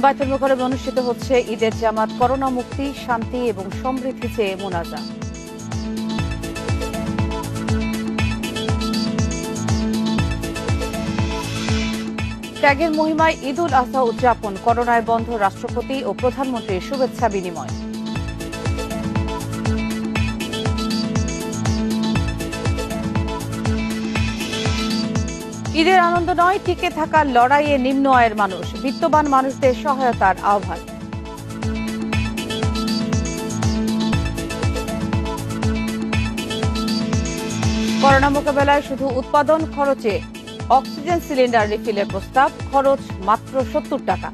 বায়তুল মোকাররমে অনুষ্ঠিত হচ্ছে ঈদের জামাত, করোনা মুক্তি, শান্তি এবং সমৃদ্ধি চেয়ে মোনাজাত। ত্যাগের মহিমায় ঈদ উল আজহা উদযাপন, করোনায় বন্ধ রাষ্ট্রপতি ও প্রধানমন্ত্রীর শুভেচ্ছা বিনিময়। ঈদের আনন্দ নয়, টিকে থাকার লড়াইয়ে নিম্ন আয়ের মানুষ, বিত্তবান মানুষদের সহায়তার আহ্বান। করোনা মোকাবেলায় শুধু উৎপাদন খরচে অক্সিজেন সিলিন্ডার রিফিলের প্রস্তাব, খরচ মাত্র ৭০ টাকা।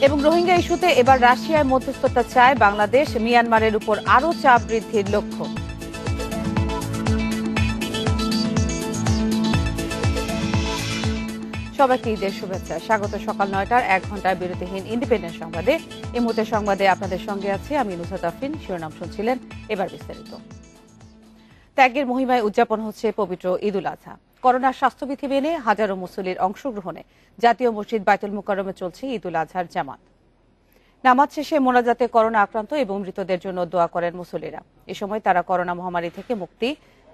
এবং রোহিঙ্গা ইস্যুতে এবার রাশিয়ায় মধ্যস্থতা চায় বাংলাদেশ, মিয়ানমারের উপর আরও চাপ বৃদ্ধির লক্ষ্য। সবাইকে ঈদের শুভেচ্ছা, স্বাগত সকাল ৯টার ১ ঘন্টার বিরতিহীন ইন্ডিপেন্ডেন্ট সংবাদে। এই মুহূর্তে সংবাদে আপনাদের সঙ্গে আছে আমি নুসরাত আফরিন। শিরোনাম শুনছিলেন, এবার বিস্তারিত। ত্যাগের মহিমায় উদযাপন হচ্ছে পবিত্র ঈদ উল আজহা। করোনার স্বাস্থ্যবিধি মেনে হাজারো মুসল্লির অংশগ্রহণে জাতীয় মসজিদ বায়তুল মোকাররমে চলছে ঈদ উল আজহার জামাত। নামাজ শেষে মোনাজাতে করোনা আক্রান্ত এবং মৃতদের জন্য দোয়া করেন মুসল্লিরা। এ সময় তারা করোনা মহামারী থেকে মুক্তি,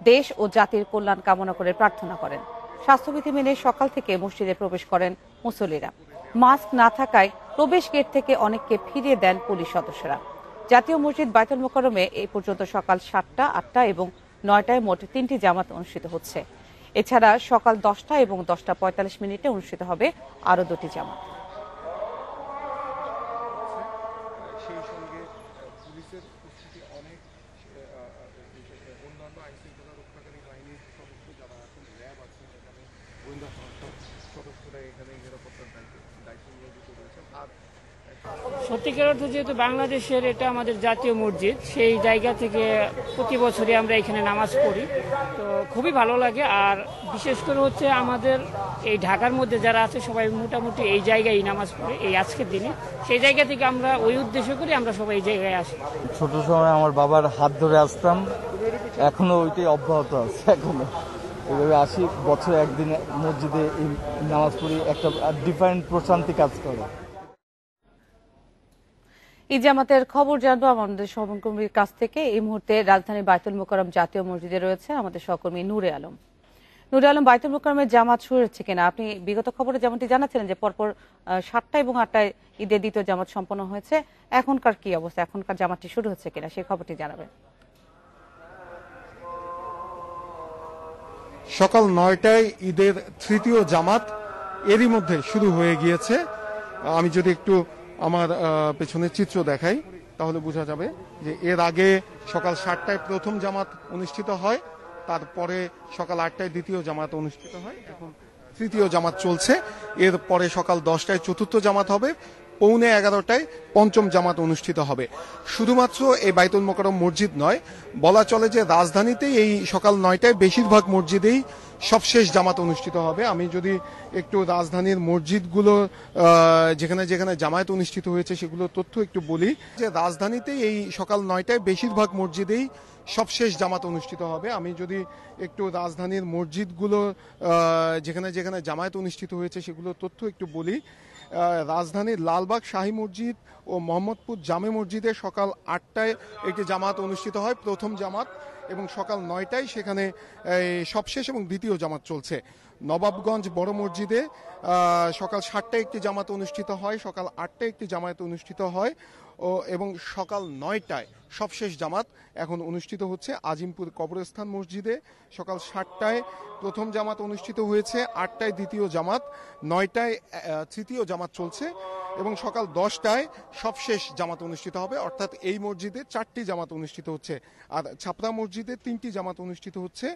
দেশ ও জাতির কল্যাণ কামনা করে প্রার্থনা করেন। স্বাস্থ্যবিধি মেনে সকাল থেকে মসজিদে প্রবেশ করেন মুসল্লিরা। মাস্ক না থাকায় প্রবেশ গেট থেকে অনেককে ফিরিয়ে দেন পুলিশ সদস্যরা। জাতীয় মসজিদ বায়তুল মোকাররমে এই পর্যন্ত সকাল ৭টা, ৮টা এবং ৯টায় মোট ৩টি জামাত অনুষ্ঠিত হচ্ছে। এছাড়া সকাল ১০টা এবং ১০টা ৪৫ মিনিটে অনুষ্ঠিত হবে আরও ২টি জামাত। সত্যিকার অর্থে যেহেতু বাংলাদেশের এটা আমাদের জাতীয় মসজিদ, সেই জায়গা থেকে প্রতি বছরই আমরা এখানে নামাজ পড়ি, তো খুবই ভালো লাগে। আর বিশেষ করে হচ্ছে আমাদের এই ঢাকার মধ্যে যারা আছে সবাই মোটামুটি এই জায়গায় নামাজ পড়ে এই আজকের দিনে, সেই জায়গা থেকে আমরা ওই উদ্দেশ্য করে আমরা সবাই এই জায়গায় আসি। ছোট সময় আমার বাবার হাত ধরে আসতাম, এখনো ওইটাই অব্যাহত আছে। এখনো এভাবে আসি, বছরে একদিন মসজিদে নামাজ পড়ি, একটা ডিফারেন্ট প্রশান্তি কাজ করে। ঈদ জামাতের খবর জানবো আমাদের সহকর্মীর কাছ থেকে। এই মুহূর্তে রাজধানীর বায়তুল মোকাররম জাতীয় মসজিদে রয়েছে আমাদের সহকর্মী নূরে আলম। নূরে আলম, বায়তুল মোকাররমের জামাত শুরু হচ্ছে কিনা? আপনি বিগত খবরে যেমনটি জানাচ্ছিলেন যে পরপর ৭টা এবং ৮টায় ঈদের দ্বিতীয় জামাত সম্পন্ন হয়েছে, এখনকার কি অবস্থা? এখনকার জামাতটি শুরু হচ্ছে কিনা সেই খবরটি জানাবেন। সকাল ৯টায় ঈদের তৃতীয় জামাত এরই মধ্যে শুরু হয়ে গিয়েছে। আমি যদি একটু আমার পেছনের চিত্র দেখাই তাহলে বোঝা যাবে যে এর আগে সকাল ৭টায় প্রথম জামাত অনুষ্ঠিত হয়, তারপরে সকাল ৮টায় দ্বিতীয় জামাত অনুষ্ঠিত হয়, এখন তৃতীয় জামাত চলছে। এরপরে সকাল 10টায় চতুর্থ জামাত হবে, পৌনে 11টায় পঞ্চম জামাত অনুষ্ঠিত হবে। শুধুমাত্র এই বায়তুল মোকাররম মসজিদ নয়, বলা চলে যে রাজধানীতেই এই সকাল ৯টায় বেশিরভাগ মসজিদেই সবশেষ জামাত অনুষ্ঠিত হবে। আমি যদি একটু রাজধানীর মসজিদগুলো যেখানে যেখানে জামায়াত অনুষ্ঠিত হয়েছে সেগুলোর তথ্য একটু বলি, যে রাজধানীতেই এই সকাল ৯টায় বেশিরভাগ মসজিদেই সবশেষ জামাত অনুষ্ঠিত হবে। আমি যদি একটু রাজধানীর মসজিদগুলো যেখানে যেখানে জামায়াত অনুষ্ঠিত হয়েছে সেগুলোর তথ্য একটু বলি, রাজধানীর লালবাগ শাহী মসজিদ ও মোহাম্মদপুর জামে মসজিদে সকাল ৮টায় একটি জামাত অনুষ্ঠিত হয়, প্রথম জামাত, এবং সকাল 9টায় সেখানে সবশেষ এবং দ্বিতীয় জামাত চলছে। নবাবগঞ্জ বড় মসজিদে সকাল ৭টায় একটি জামাত অনুষ্ঠিত হয়, সকাল ৮টায় একটি জামাত অনুষ্ঠিত হয় এবং সকাল 9টায় সবশেষ জামাত এখন অনুষ্ঠিত হচ্ছে। আজিমপুর কবরস্থান মসজিদে সকাল ৭টায় প্রথম জামাত অনুষ্ঠিত হয়েছে, ৮টায় দ্বিতীয় জামাত, 9টায় তৃতীয় জামাত চলছে এবং সকাল 10টায় সবশেষ জামাত অনুষ্ঠিত হবে। অর্থাৎ এই মসজিদে 4টি জামাত অনুষ্ঠিত হচ্ছে। আর ছাপড়া মসজিদে 3টি জামাত অনুষ্ঠিত হচ্ছে।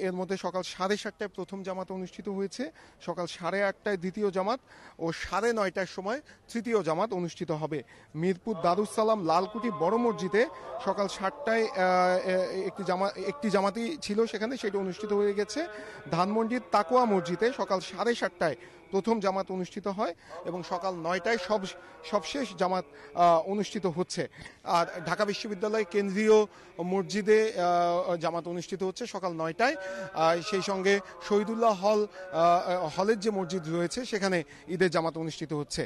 এর মধ্যে সকাল 7:30টায় প্রথম জামাত অনুষ্ঠিত হয়েছে, সকাল 8:30টায় দ্বিতীয় জামাত ও 9:30টার সময় তৃতীয় জামাত অনুষ্ঠিত হবে। মিরপুর দারুস সালাম লালকুটি বড় মসজিদে সকাল 7টায় একটি জামাতই ছিল সেখানে, সেটা অনুষ্ঠিত হয়ে গেছে। ধানমন্ডির তাকোয়া মসজিদে সকাল 7:30টায় প্রথম জামাত অনুষ্ঠিত হয় এবং সকাল 9টায় সবশেষ জামাত অনুষ্ঠিত হচ্ছে। আর ঢাকা বিশ্ববিদ্যালয় কেন্দ্রীয় মসজিদে জামাত অনুষ্ঠিত হচ্ছে সকাল 9টায়। সেই সঙ্গে শহীদুল্লাহ হলের যে মসজিদ রয়েছে সেখানে ঈদের জামাত অনুষ্ঠিত হচ্ছে।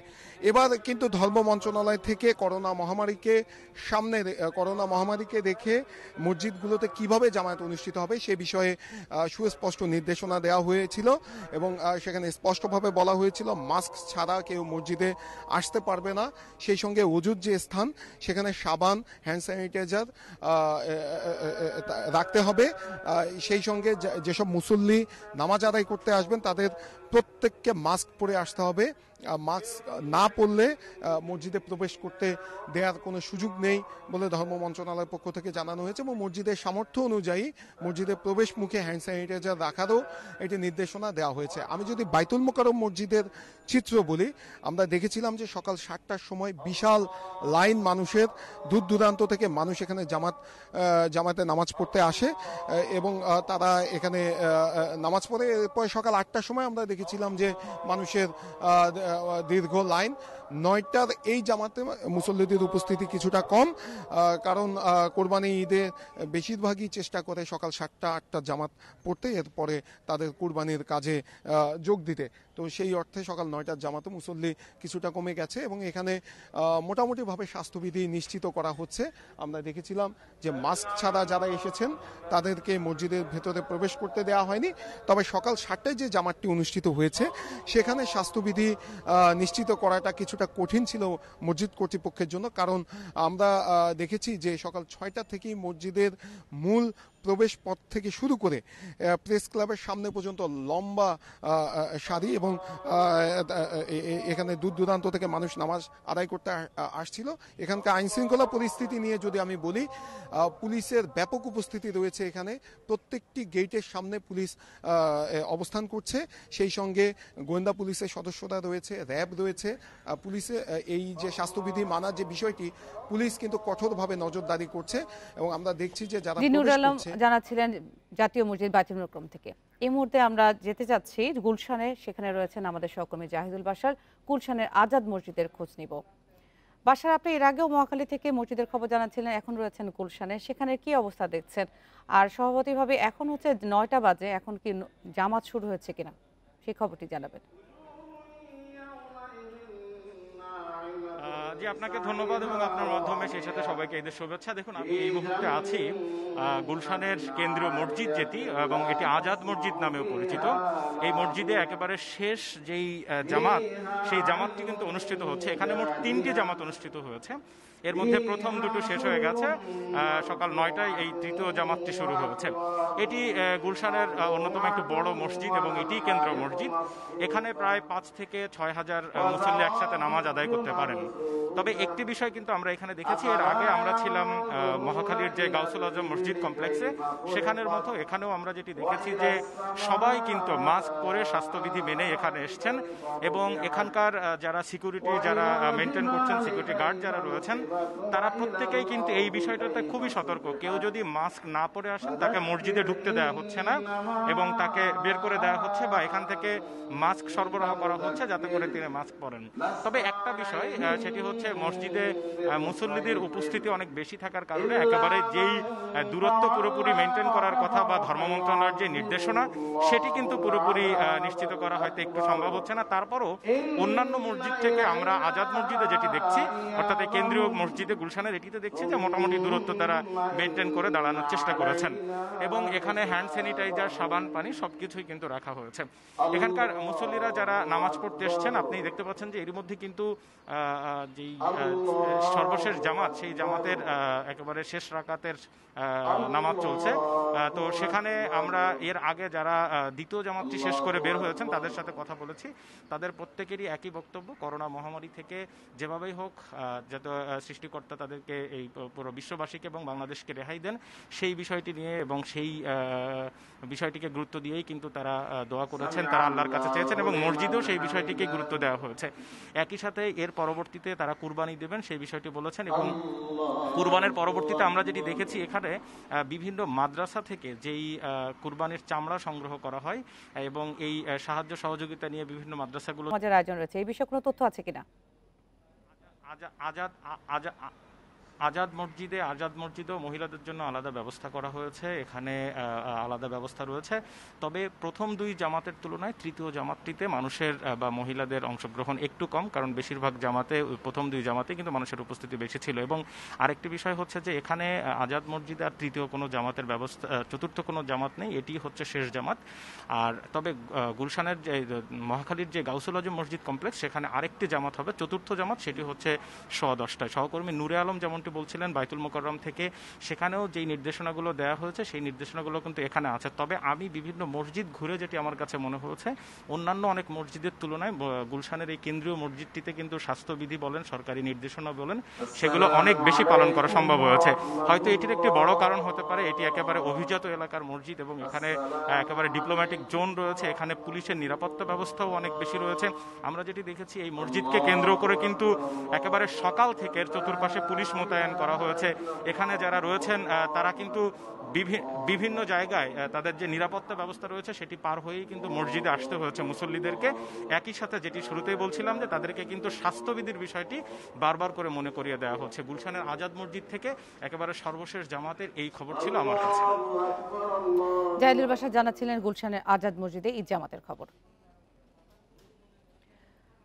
এবার কিন্তু ধর্ম মন্ত্রণালয় থেকে করোনা মহামারীকে দেখে মসজিদগুলোতে কিভাবে জামাত অনুষ্ঠিত হবে সে বিষয়ে সুস্পষ্ট নির্দেশনা দেওয়া হয়েছিল এবং সেখানে স্পষ্টভাবে বলা হয়েছিল মাস্ক ছাড়া কেউ মসজিদে আসতে পারবে না। সেই সঙ্গে ওযুর যে স্থান সেখানে সাবান, হ্যান্ড স্যানিটাইজার রাখতে হবে। সেই সঙ্গে যেসব মুসল্লি নামাজ আদায় করতে আসবেন তাদের প্রত্যেককে মাস্ক পরে আসতে হবে। মাস্ক না পরলে মসজিদে প্রবেশ করতে দেওয়ার কোনো সুযোগ নেই বলে ধর্ম মন্ত্রণালয়ের পক্ষ থেকে জানানো হয়েছে এবং মসজিদের সামর্থ্য অনুযায়ী মসজিদের প্রবেশ মুখে হ্যান্ড স্যানিটাইজার রাখারও এটি নির্দেশনা দেওয়া হয়েছে। আমি যদি বাইতুল মোকাররম মসজিদের চিত্র বলি, আমরা দেখেছিলাম যে সকাল 7টার সময় বিশাল লাইন মানুষের, দূর দূরান্ত থেকে মানুষ এখানে জামাতে নামাজ পড়তে আসে এবং তারা এখানে নামাজ পড়ে। এরপর সকাল 8টার সময় আমরা দেখেছিলাম যে মানুষের দীর্ঘ লাইন। 9টার এই জামাতে মুসল্লিদের উপস্থিতি কিছুটা কম, কারণ কোরবানি ঈদে বেশিরভাগই চেষ্টা করে সকাল 7টা-8টার জামাত পড়তে, এরপরে তাদের কোরবানির কাজে যোগ দিতে। তো সেই অর্থে সকাল 9টার জামাতে মুসল্লি কিছুটা কমে গেছে এবং এখানে মোটামুটিভাবে স্বাস্থ্যবিধি নিশ্চিত করা হচ্ছে। আমরা দেখেছিলাম যে মাস্ক ছাড়া যারা এসেছেন তাদেরকে মসজিদের ভেতরে প্রবেশ করতে দেওয়া হয়নি। তবে সকাল 7টায় যে জামাতটি অনুষ্ঠিত হয়েছে সেখানে স্বাস্থ্যবিধি নিশ্চিত করাটা কিছুটা কঠিন ছিল মসজিদ কর্তৃপক্ষের জন্য, কারণ আমরা দেখেছি যে সকাল 6টা থেকেই মসজিদের মূল প্রবেশ পথ থেকে শুরু করে প্রেস ক্লাবের সামনে পর্যন্ত লম্বা সারি এবং এখানে দূর দূরান্ত থেকে মানুষ নামাজ আদায় করতে আসছিল। এখানকার আইন শৃঙ্খলা পরিস্থিতি নিয়ে যদি আমি বলি, পুলিশের ব্যাপক উপস্থিতি রয়েছে এখানে। প্রত্যেকটি গেটের সামনে পুলিশ অবস্থান করছে, সেই সঙ্গে গোয়েন্দা পুলিশের সদস্যরা রয়েছে, র্যাব রয়েছে। পুলিশে এই যে স্বাস্থ্যবিধি মানার যে বিষয়টি, পুলিশ কিন্তু কঠোরভাবে নজরদারি করছে এবং আমরা দেখছি যে যারা জানাচ্ছিলেন জাতীয় মসজিদ বাইতুল মোকাররম থেকে। এই মুহূর্তে আমরা যেতে চাচ্ছি গুলশানে, সেখানে রয়েছেন আমাদের সহকর্মী জাহিদুল বাশার। গুলশানের আজাদ মসজিদের খোঁজ নিব। বাশার, আপনি এর আগেও মহাখালী থেকে মসজিদের খবর জানাচ্ছিলেন, এখন রয়েছেন গুলশানে, সেখানে কি অবস্থা দেখছেন? আর সভাপতিভাবে এখন হচ্ছে 9টা বাজে, এখন কি জামাত শুরু হয়েছে কিনা সেই খবরটি জানাবেন। জি, আপনাকে ধন্যবাদ এবং আপনার মাধ্যমে সেই সাথে সবাইকে ঈদের শুভেচ্ছা। দেখুন, আমি এই মুহূর্তে আছি গুলশানের কেন্দ্রীয় মসজিদ যেটি, এবং এটি আজাদ মসজিদ নামেও পরিচিত। এই মসজিদে একেবারে শেষ যেই জামাত, সেই জামাতটি কিন্তু অনুষ্ঠিত হচ্ছে। এখানে মোট 3টি জামাত অনুষ্ঠিত হয়েছে, এর মধ্যে প্রথম দুটো শেষ হয়ে গেছে। সকাল 9টায় এই তৃতীয় জামাতটি শুরু হয়েছে। এটি গুলশানের অন্যতম একটি বড় মসজিদ এবং এটি কেন্দ্রীয় মসজিদ। এখানে প্রায় 5 থেকে 6 হাজার মুসল্লি একসাথে নামাজ আদায় করতে পারেন। তবে একটি বিষয় কিন্তু আমরা এখানে দেখেছি, এর আগে আমরা ছিলাম মহাখালীর যে গাউসুল আজম মসজিদ কমপ্লেক্সে, সেখানের মতো এখানেও আমরা যেটি দেখেছি যে সবাই কিন্তু মাস্ক পরে স্বাস্থ্যবিধি মেনে এখানে এসছেন এবং এখানকার যারা সিকিউরিটি যারা মেনটেন করছেন, সিকিউরিটি গার্ড যারা রয়েছেন, তারা প্রত্যেকেই কিন্তু এই বিষয়টাতে খুবই সতর্ক। কেউ যদি মাস্ক না পরে আসেন তাকে মসজিদে ঢুকতে দেওয়া হচ্ছে না এবং তাকে বের করে দেওয়া হচ্ছে বা এখান থেকে মাস্ক সরবরাহ করা হচ্ছে যাতে করে তিনি মাস্ক পরেন। তবে একটা বিষয়, সেটি হচ্ছে মসজিদে মুসল্লিদের উপস্থিতি অনেক বেশি থাকার কারণে একেবারে যেই দূরত্ব পুরোপুরি মেনটেন করার কথা বা ধর্ম মন্ত্রণালয়ের যে নির্দেশনা, সেটি কিন্তু পুরোপুরি নিশ্চিত করা হয়তো একটু সম্ভব হচ্ছে না। তারপরও অন্যান্য মসজিদ থেকে আমরা আজাদ মসজিদে যেটি দেখছি, অর্থাৎ এই কেন্দ্রীয় মসজিদে গুলশানের, এটিতে দেখছি যে মোটামুটি দূরত্ব তারা মেনটেন করে দাঁড়ানোর চেষ্টা করেছেন এবং এখানে হ্যান্ড স্যানিটাইজার, সাবান, পানি সবকিছুই কিন্তু রাখা হয়েছে। এখানকার মুসল্লিরা যারা নামাজ পড়তে এসছেন, আপনি দেখতে পাচ্ছেন যে এর মধ্যে কিন্তু যেই সর্বশেষ জামাত, সেই জামাতের একেবারে শেষ রাকাতের নামাজ চলছে। তো সেখানে আমরা এর আগে যারা দ্বিতীয় জামাতটি শেষ করে বের হয়েছেন তাদের সাথে কথা বলেছি। তাদের প্রত্যেকেরই একই বক্তব্য, করোনা মহামারী থেকে যেভাবেই হোক যাতে সৃষ্টিকর্তা তাদেরকে এই পুরো বিশ্ববাসীকে এবং বাংলাদেশকে রেহাই দেন, সেই বিষয়টি নিয়ে এবং সেই বিষয়টিকে গুরুত্ব দিয়েই কিন্তু তারা দোয়া করেছেন, তারা আল্লাহর কাছে চেয়েছেন এবং মসজিদেও সেই বিষয়টিকে গুরুত্ব দেওয়া হয়েছে। একই সাথে এর পরবর্তীতে তারা কুরবানি দেবেন সেই বিষয়টি বলেছেন। এবং কুরবানের পরবর্তীতে আমরা যেটি দেখেছি এখানে বিভিন্ন মাদ্রাসা থেকে যেই কুরবানির চামড়া সংগ্রহ করা হয় এবং এই সাহায্য সহযোগিতা নিয়ে বিভিন্ন মাদ্রাসাগুলো সমাজের আয়োজন রয়েছে, এই বিষয়ে কোনো তথ্য আছে কিনা? আজাদ মসজিদেও মহিলাদের জন্য আলাদা ব্যবস্থা করা হয়েছে, এখানে আলাদা ব্যবস্থা রয়েছে। তবে প্রথম দুই জামাতের তুলনায় তৃতীয় জামাতটিতে মানুষের বা মহিলাদের অংশগ্রহণ একটু কম, কারণ বেশিরভাগ জামাতে প্রথম দুই জামাতে কিন্তু মানুষের উপস্থিতি বেশি ছিল। এবং আরেকটি বিষয় হচ্ছে যে এখানে আজাদ মসজিদে আর তৃতীয় কোনো জামাতের ব্যবস্থা, চতুর্থ কোনো জামাত নেই, এটি হচ্ছে শেষ জামাত। আর তবে গুলশানের যে মহাখালীর যে গাউসুল আজম মসজিদ কমপ্লেক্স সেখানে আরেকটি জামাত হবে, চতুর্থ জামাত, সেটি হচ্ছে 10:10টায়। সহকর্মী নূরে আলম যেমনটি বলছিলেন বাইতুল মোকাররম থেকে, সেখানেও যেই নির্দেশনাগুলো দেওয়া হয়েছে সেই নির্দেশনাগুলো কিন্তু এখানে আছে। তবে আমি বিভিন্ন মসজিদ ঘুরে যেটি আমার কাছে মনে হয়েছে, অন্যান্য অনেক মসজিদের তুলনায় গুলশানের এই কেন্দ্রীয় মসজিদটিতে কিন্তু স্বাস্থ্যবিধি বলেন, সরকারি নির্দেশনা বলেন, সেগুলো অনেক বেশি পালন করা সম্ভব হয়েছে। হয়তো এটির একটি বড় কারণ হতে পারে এটি একেবারে অভিজাত এলাকার মসজিদ এবং এখানে একেবারে ডিপ্লোম্যাটিক জোন রয়েছে, এখানে পুলিশের নিরাপত্তা ব্যবস্থাও অনেক বেশি রয়েছে। আমরা যেটি দেখেছি এই মসজিদকে কেন্দ্র করে কিন্তু একেবারে সকাল থেকে চতুর্পাশে পুলিশ মোতায়েন করা হয়েছে। এখানে যারা রয়েছেন তারা কিন্তু বিভিন্ন জায়গায় তাদের যে নিরাপত্তা ব্যবস্থা রয়েছে সেটি পার হয়েই কিন্তু মসজিদে আসতে হয়েছে মুসল্লিদেরকে। একই সাথে যেটি শুরুতেই বলছিলাম যে তাদেরকে কিন্তু স্বাস্থ্যবিধির বিষয়টি বারবার করে মনে করিয়ে দেওয়া হচ্ছে। গুলশানের আজাদ মসজিদ থেকে একেবারে সর্বশেষ জামাতের এই খবর ছিল আমার কাছে। জাহিদুল বাশার জানাচ্ছিলেন গুলশানের আজাদ মসজিদে ঈদ জামাতের খবর।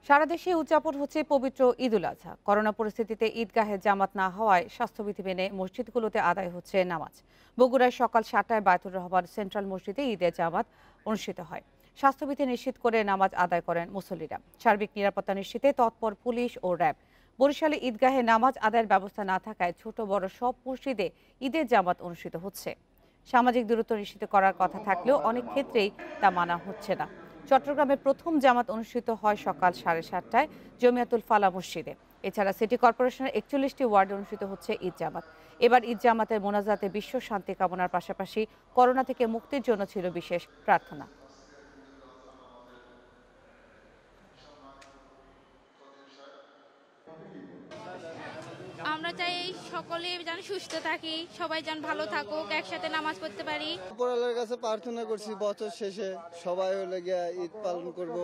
সারা দেশে উদযাপন হচ্ছে পবিত্র ঈদ উল আজহা। করোনা পরিস্থিতিতে ঈদগাহে জামাত না হওয়ায় স্বাস্থ্যবিধি মেনে মসজিদগুলোতে আদায় হচ্ছে নামাজ। বগুড়ায় সকাল 7টায় বায়তুর রহমান সেন্ট্রাল মসজিদে ঈদের জামাত অনুষ্ঠিত হয়। স্বাস্থ্যবিধি নিশ্চিত করে নামাজ আদায় করেন মুসল্লিরা। সার্বিক নিরাপত্তা নিশ্চিতে তৎপর পুলিশ ও র্যাব। বরিশালে ঈদগাহে নামাজ আদায়ের ব্যবস্থা না থাকায় ছোট বড় সব মসজিদে ঈদের জামাত অনুষ্ঠিত হচ্ছে। সামাজিক দূরত্ব নিশ্চিত করার কথা থাকলেও অনেক ক্ষেত্রেই তা মানা হচ্ছে না। চট্টগ্রামের প্রথম জামাত অনুষ্ঠিত হয় সকাল 7:30টায় জমিয়াতুল ফালা মসজিদে। এছাড়া সিটি কর্পোরেশনের 41টি ওয়ার্ডে অনুষ্ঠিত হচ্ছে ঈদ জামাত। এবার ঈদ জামাতের মোনাজাতে বিশ্ব শান্তি কামনার পাশাপাশি করোনা থেকে মুক্তির জন্য ছিল বিশেষ প্রার্থনা। আমরা চাই সকলে যেন সুস্থ থাকি, সবাই যেন ভালো থাকুক, একসাথে নামাজ পড়তে পারি। উপরওয়ালার কাছে প্রার্থনা করছি বছর শেষে সবাই হলে গিয়া ঈদ পালন করব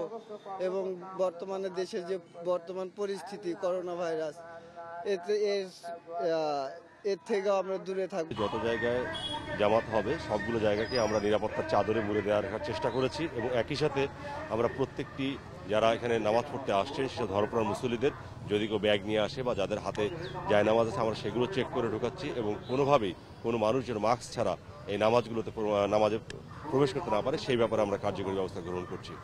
এবং বর্তমানে দেশের যে বর্তমান পরিস্থিতি করোনা ভাইরাস এর থেকেও আমরা দূরে থাকবো। যত জায়গায় জামাত হবে সবগুলো জায়গাকে আমরা নিরাপত্তার চাদরে মুড়ে দেওয়ার চেষ্টা করেছি এবং একই সাথে আমরা প্রত্যেকটি যারা এখানে নামাজ পড়তে আসছেন সেসব ধর্মপ্রাণ মুসল্লিদের যদি কেউ ব্যাগ নিয়ে আসে বা যাদের হাতে যায় নামাজ আছে আমরা সেগুলো চেক করে ঢোকাচ্ছি এবং কোনোভাবেই কোনো মানুষ যেন মাস্ক ছাড়া এই নামাজগুলোতে নামাজে প্রবেশ করতে না পারে সেই ব্যাপারে আমরা কার্যকরী ব্যবস্থা গ্রহণ করছি।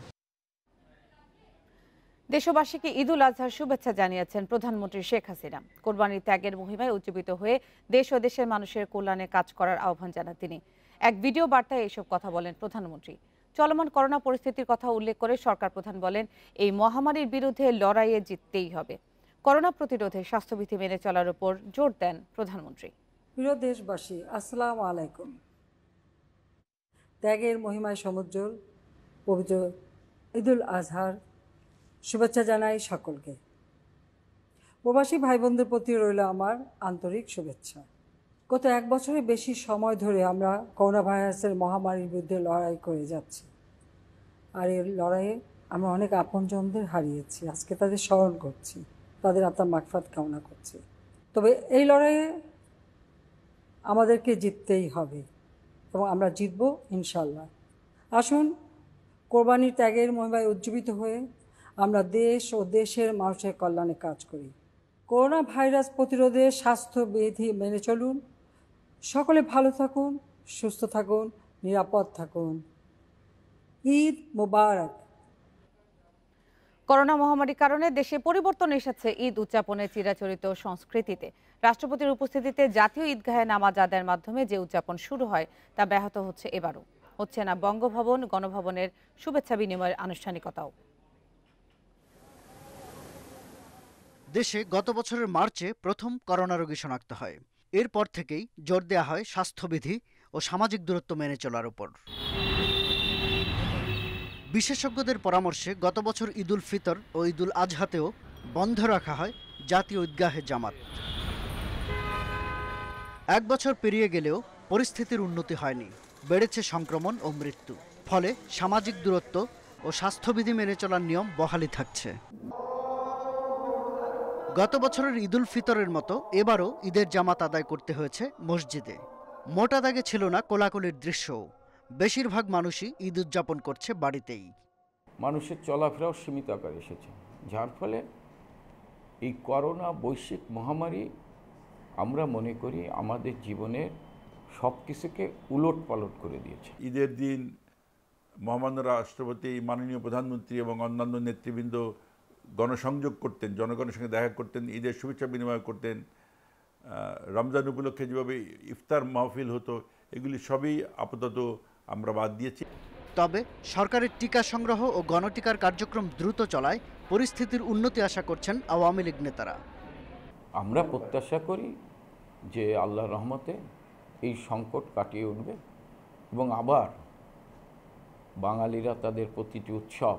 দেশবাসীকে ঈদ উল আজহার শুভেচ্ছা জানিয়েছেন প্রধানমন্ত্রী শেখ হাসিনা। কোরবানির ত্যাগের মহিমায় উজ্জীবিত হয়ে দেশ ও দেশের মানুষের কল্যাণে কাজ করার আহ্বান জানান তিনি। এক ভিডিও বার্তায় এসব কথা বলেন প্রধানমন্ত্রী। চলমান করোনা পরিস্থিতির কথা উল্লেখ করে সরকার প্রধান বলেন, এই মহামারীর বিরুদ্ধে লড়াইয়ে জিততেই হবে। করোনা প্রতিরোধে স্বাস্থ্যবিধি মেনে চলার উপর জোর দেন প্রধানমন্ত্রী। প্রিয় দেশবাসী, আসসালামু আলাইকুম। ত্যাগের মহিমায় সমুজ্জ্বল পবিত্র ঈদ উল আজহার শুভেচ্ছা জানাই সকলকে। প্রবাসী ভাই বোনদের প্রতি রইল আমার আন্তরিক শুভেচ্ছা। গত 1 বছরের বেশি সময় ধরে আমরা করোনা ভাইরাসের মহামারীর বিরুদ্ধে লড়াই করে যাচ্ছি। আর এই লড়াইয়ে আমরা অনেক আপনজনদের হারিয়েছি। আজকে তাদের স্মরণ করছি, তাদের আত্মার মাগফিরাত কামনা করছি। তবে এই লড়াইয়ে আমাদেরকে জিততেই হবে এবং আমরা জিতব ইনশাল্লাহ। আসুন কোরবানির ত্যাগের মহিমায় উজ্জীবিত হয়ে আমরা দেশ ও দেশের মানুষের কল্যাণে কাজ করি। করোনা ভাইরাস প্রতিরোধে স্বাস্থ্যবিধি মেনে চলুন। সকলে ভালো থাকুন, সুস্থ থাকুন, নিরাপদ থাকুন। ঈদ মোবারক। করোনা মহামারীর কারণে দেশে পরিবর্তন এসেছে ঈদ উদযাপনের চিরাচরিত সংস্কৃতিতে। রাষ্ট্রপতির উপস্থিতিতে জাতীয় ঈদগাহে নামাজ আদায়ের মাধ্যমে যে উদযাপন শুরু হয় তা ব্যাহত হচ্ছে এবারও। হচ্ছে না বঙ্গভবন, গণভবনের শুভেচ্ছা বিনিময়ের আনুষ্ঠানিকতাও। দেশে গত বছরের মার্চে প্রথম করোনা রোগী শনাক্ত হয়। এরপর থেকেই জোর দেওয়া হয় স্বাস্থ্যবিধি ও সামাজিক দূরত্ব মেনে চলার উপর। বিশেষজ্ঞদের পরামর্শে গত বছর ঈদুল ফিতর ও ঈদুল আজহাতেও বন্ধ রাখা হয় জাতীয় ঈদগাহে জামাত। 1 বছর পেরিয়ে গেলেও পরিস্থিতির উন্নতি হয়নি, বেড়েছে সংক্রমণ ও মৃত্যু। ফলে সামাজিক দূরত্ব ও স্বাস্থ্যবিধি মেনে চলার নিয়ম বহালই থাকছে। গত বছরের ঈদুল ফিতরের মতো এবারও ঈদের জামাত আদায় করতে হয়েছে মসজিদে। মোটা দাগে ছিল না কোলাকুলির দৃশ্যও। বেশিরভাগ মানুষই ঈদ উদযাপন করছে বাড়িতেই। মানুষের চলাফেরাও সীমিত আকারে এসেছে, যার ফলে এই করোনা বৈশ্বিক মহামারী আমরা মনে করি আমাদের জীবনের সব কিছুকে উলট পালট করে দিয়েছে। ঈদের দিন মহামান্য রাষ্ট্রপতি, মাননীয় প্রধানমন্ত্রী এবং অন্যান্য নেতৃবৃন্দ গণসংযোগ করতেন, জনগণের সঙ্গে দেখা করতেন, ঈদের শুভেচ্ছা বিনিময় করতেন। রমজান উপলক্ষে যেভাবে ইফতার মাহফিল হতো, এগুলি সবই আপাতত আমরা বাদ দিয়েছি। তবে সরকারের টিকা সংগ্রহ ও গণটিকার কার্যক্রম দ্রুত চলায় পরিস্থিতির উন্নতি আশা করছেন আওয়ামী লীগ নেতারা। আমরা প্রত্যাশা করি যে আল্লাহর রহমতে এই সংকট কাটিয়ে উঠবে এবং আবার বাঙালিরা তাদের প্রতিটি উৎসব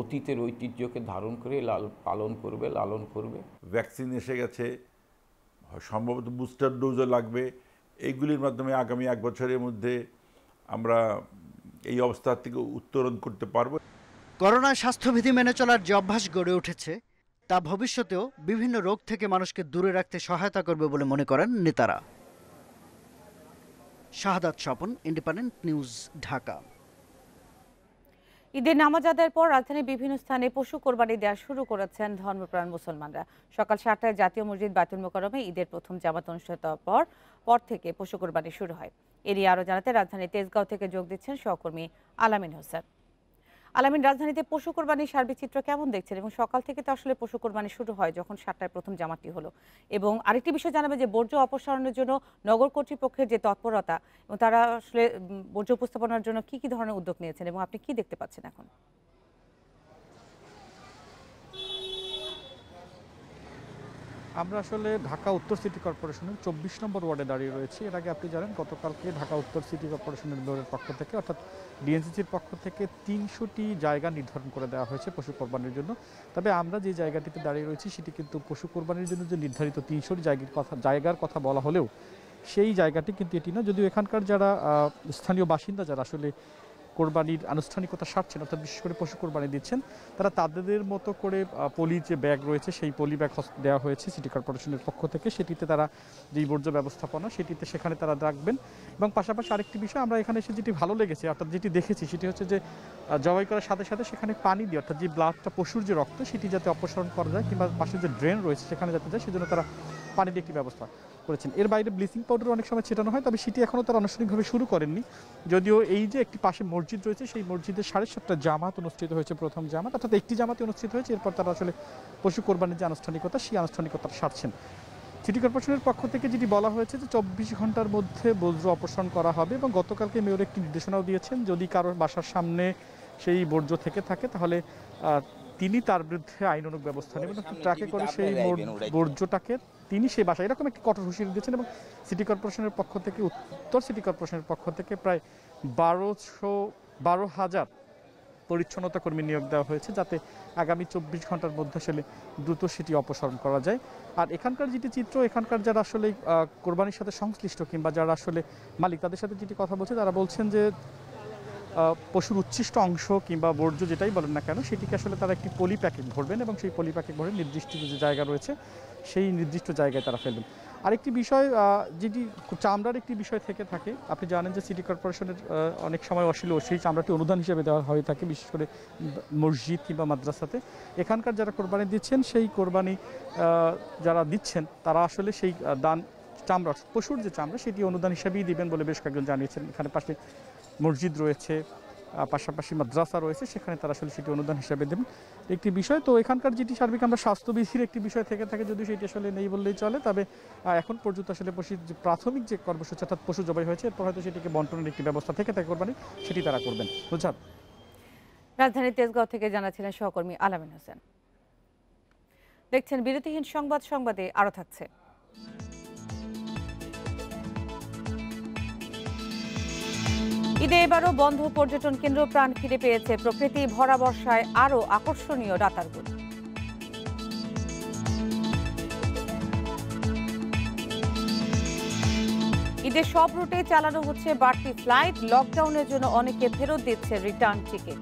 অতীতের ঐতিহ্যকে ধারণ করে পালন করবে, লালন করবে। ভ্যাকসিন এসে গেছে, সম্ভবত বুস্টার ডোজও লাগবে। এইগুলির মাধ্যমে আগামী 1 বছরের মধ্যে আমরা এই অবস্থা থেকে উত্তরণ করতে পারব। করোনায় স্বাস্থ্যবিধি মেনে চলার যে অভ্যাস গড়ে উঠেছে তা ভবিষ্যতেও বিভিন্ন রোগ থেকে মানুষকে দূরে রাখতে সহায়তা করবে বলে মনে করেন নেতারা। শাহাদাত স্বপন, ইন্ডিপেন্ডেন্ট নিউজ, ঢাকা। ঈদের নামাজ আদায়ের পর রাজধানীর বিভিন্ন স্থানে পশু কোরবানি দেওয়া শুরু করেছেন ধর্মপ্রাণ মুসলমানরা। সকাল 7টায় জাতীয় মসজিদ বায়তুল মোকাররমে ঈদের প্রথম জামাত অনুষ্ঠিত পর থেকে পশু কোরবানি শুরু হয়। এরই আরও জানাতে রাজধানীর তেজগাঁও থেকে যোগ দিচ্ছেন সহকর্মী আলামিন হোসেন। আলামিন, রাজধানীতে পশু কোরবানির সার্বিক চিত্র কেমন দেখছেন? এবং সকাল থেকে তো আসলে পশু কোরবানি শুরু হয় যখন 7টায় প্রথম জামাতটি হলো। এবং আরেকটি বিষয় জানাবে যে বর্জ্য অপসারণের জন্য নগর কর্তৃপক্ষের যে তৎপরতা এবং তারা আসলে বর্জ্য উপস্থাপনার জন্য কি ধরনের উদ্যোগ নিয়েছেন এবং আপনি কি দেখতে পাচ্ছেন এখন? আমরা আসলে ঢাকা উত্তর সিটি কর্পোরেশনের 24 নম্বর ওয়ার্ডে দাঁড়িয়ে রয়েছি। এর আগে আপনি জানেন গতকালকে ঢাকা উত্তর সিটি কর্পোরেশনের বোর্ডের পক্ষ থেকে অর্থাৎ ডিএনসিসির পক্ষ থেকে 300টি জায়গা নির্ধারণ করে দেওয়া হয়েছে পশু কোরবানির জন্য। তবে আমরা যে জায়গাটিতে দাঁড়িয়ে রয়েছি সেটি কিন্তু পশু কোরবানির জন্য যে নির্ধারিত 300টি জায়গার কথা বলা হলেও সেই জায়গাটি কিন্তু এটি না। যদিও এখানকার যারা স্থানীয় বাসিন্দা যারা আসলে কোরবানির আনুষ্ঠানিকতা সারছেন অর্থাৎ বিশেষ করে পশু কোরবানি দিচ্ছেন, তারা তাদের মতো করে পলি যে ব্যাগ রয়েছে সেই পলি ব্যাগ দেওয়া হয়েছে সিটি কর্পোরেশনের পক্ষ থেকে। সেটিতে তারা যেই বর্জ্য ব্যবস্থাপনা সেখানে তারা রাখবেন। এবং পাশাপাশি আরেকটি বিষয় আমরা এখানে এসে যেটি ভালো লেগেছে অর্থাৎ যেটি দেখেছি সেটি হচ্ছে যে জবাই করার সাথে সাথে সেখানে পানি দিয়ে অর্থাৎ যে ব্লাডটা পশুর যে রক্ত সেটি যাতে অপসারণ করা যায় কিংবা পাশে যে ড্রেন রয়েছে সেখানে যাতে যায় সেজন্য তারা পানির একটি ব্যবস্থা করেছেন। এর বাইরে ব্লিচিং পাউডার অনেক সময় ছেটানো হয়, তবে সেটি এখনও তারা আনুষ্ঠানিকভাবে শুরু করেননি। যদিও এই যে একটি পাশে মসজিদ রয়েছে সেই মসজিদে 7:30 জামাত অনুষ্ঠিত হয়েছে, প্রথম জামাত অর্থাৎ একটি জামাতে অনুষ্ঠিত হয়েছে। এরপর তারা আসলে পশু কোরবানির যে আনুষ্ঠানিকতা সেই আনুষ্ঠানিকতা সারছেন। সিটি কর্পোরেশনের পক্ষ থেকে যেটি বলা হয়েছে যে 24 ঘন্টার মধ্যে বর্জ্য অপসারণ করা হবে এবং গতকালকে মেয়র একটি নির্দেশনাও দিয়েছেন যদি কারোর বাসার সামনে সেই বর্জ্য থেকে থাকে তাহলে তিনি তার বিরুদ্ধে আইনানুগ ব্যবস্থা নেবেন। ট্রাকে করে সেই বর্জ্যটাকে তিনি সেই বাসায় এরকম একটি কঠোর হুঁশিয়ারি দিয়েছেন। এবং সিটি কর্পোরেশনের পক্ষ থেকে উত্তর সিটি কর্পোরেশনের পক্ষ থেকে প্রায় 12,000 পরিচ্ছন্নতা কর্মী নিয়োগ দেওয়া হয়েছে যাতে আগামী 24 ঘন্টার মধ্যে আসলে দ্রুত সেটি অপসারণ করা যায়। আর এখানকার যেটি চিত্র, এখানকার যারা আসলে কোরবানির সাথে সংশ্লিষ্ট কিংবা যারা আসলে মালিক তাদের সাথে যেটি কথা বলছে তারা বলছেন যে পশুর উচ্ছিষ্ট অংশ কিংবা বর্জ্য যেটাই বলেন না কেন সেটিকে আসলে তারা একটি পলি প্যাকেট ভরবেন এবং সেই পলি প্যাকেট ভরে নির্দিষ্ট যে জায়গা রয়েছে সেই নির্দিষ্ট জায়গায় তারা ফেলবেন। আরেকটি বিষয় যেটি চামড়ার একটি বিষয় থেকে থাকে, আপনি জানেন যে সিটি কর্পোরেশনের অনেক সময় সেই চামড়াটি অনুদান হিসেবে দেওয়া হয়ে থাকে বিশেষ করে মসজিদ কিংবা মাদ্রাসাতে। এখানকার যারা কোরবানি দিচ্ছেন সেই কোরবানি যারা দিচ্ছেন তারা আসলে সেই দান চামড়া পশুর যে চামড়া সেটি অনুদান হিসেবেই দিবেন বলে বেশ কয়েকজন জানিয়েছেন। এখানে পাশে মসজিদ রয়েছে, পাশাপাশি মাদ্রাসা রয়েছে, সেখানে তারা আসলে সেটি অনুদান হিসেবে দেবেন একটি বিষয়। তো এখানকার যেটি সার্বিক আমরা স্বাস্থ্যবিধির একটি বিষয় থেকে থাকে যদিও সেটি আসলে নেই বললেই চলে, তবে এখন পর্যন্ত আসলে পশুর যে প্রাথমিক যে কর্মসূচি অর্থাৎ পশু জবাই হয়েছে এরপর হয়তো সেটিকে বন্টনের একটি ব্যবস্থা থেকে থাকে কোরবানি সেটি তারা করবেন। বুঝছেন? রাজধানীর তেজগাঁও থেকে জানাচ্ছিলেন সহকর্মী আলামিন হোসেন। দেখছেন বিরতিহীন সংবাদ, সংবাদে আরও থাকছে। ঈদে এবারও বন্ধ পর্যটন কেন্দ্র প্রাণ ফিরে পেয়েছে। প্রকৃতি ভরা বর্ষায় আরও আকর্ষণীয় রাতারগুল। ঈদের সব রুটে চালানো হচ্ছে বাড়তি ফ্লাইট, লকডাউনের জন্য অনেকে ফেরত দিচ্ছে রিটার্ন টিকিট।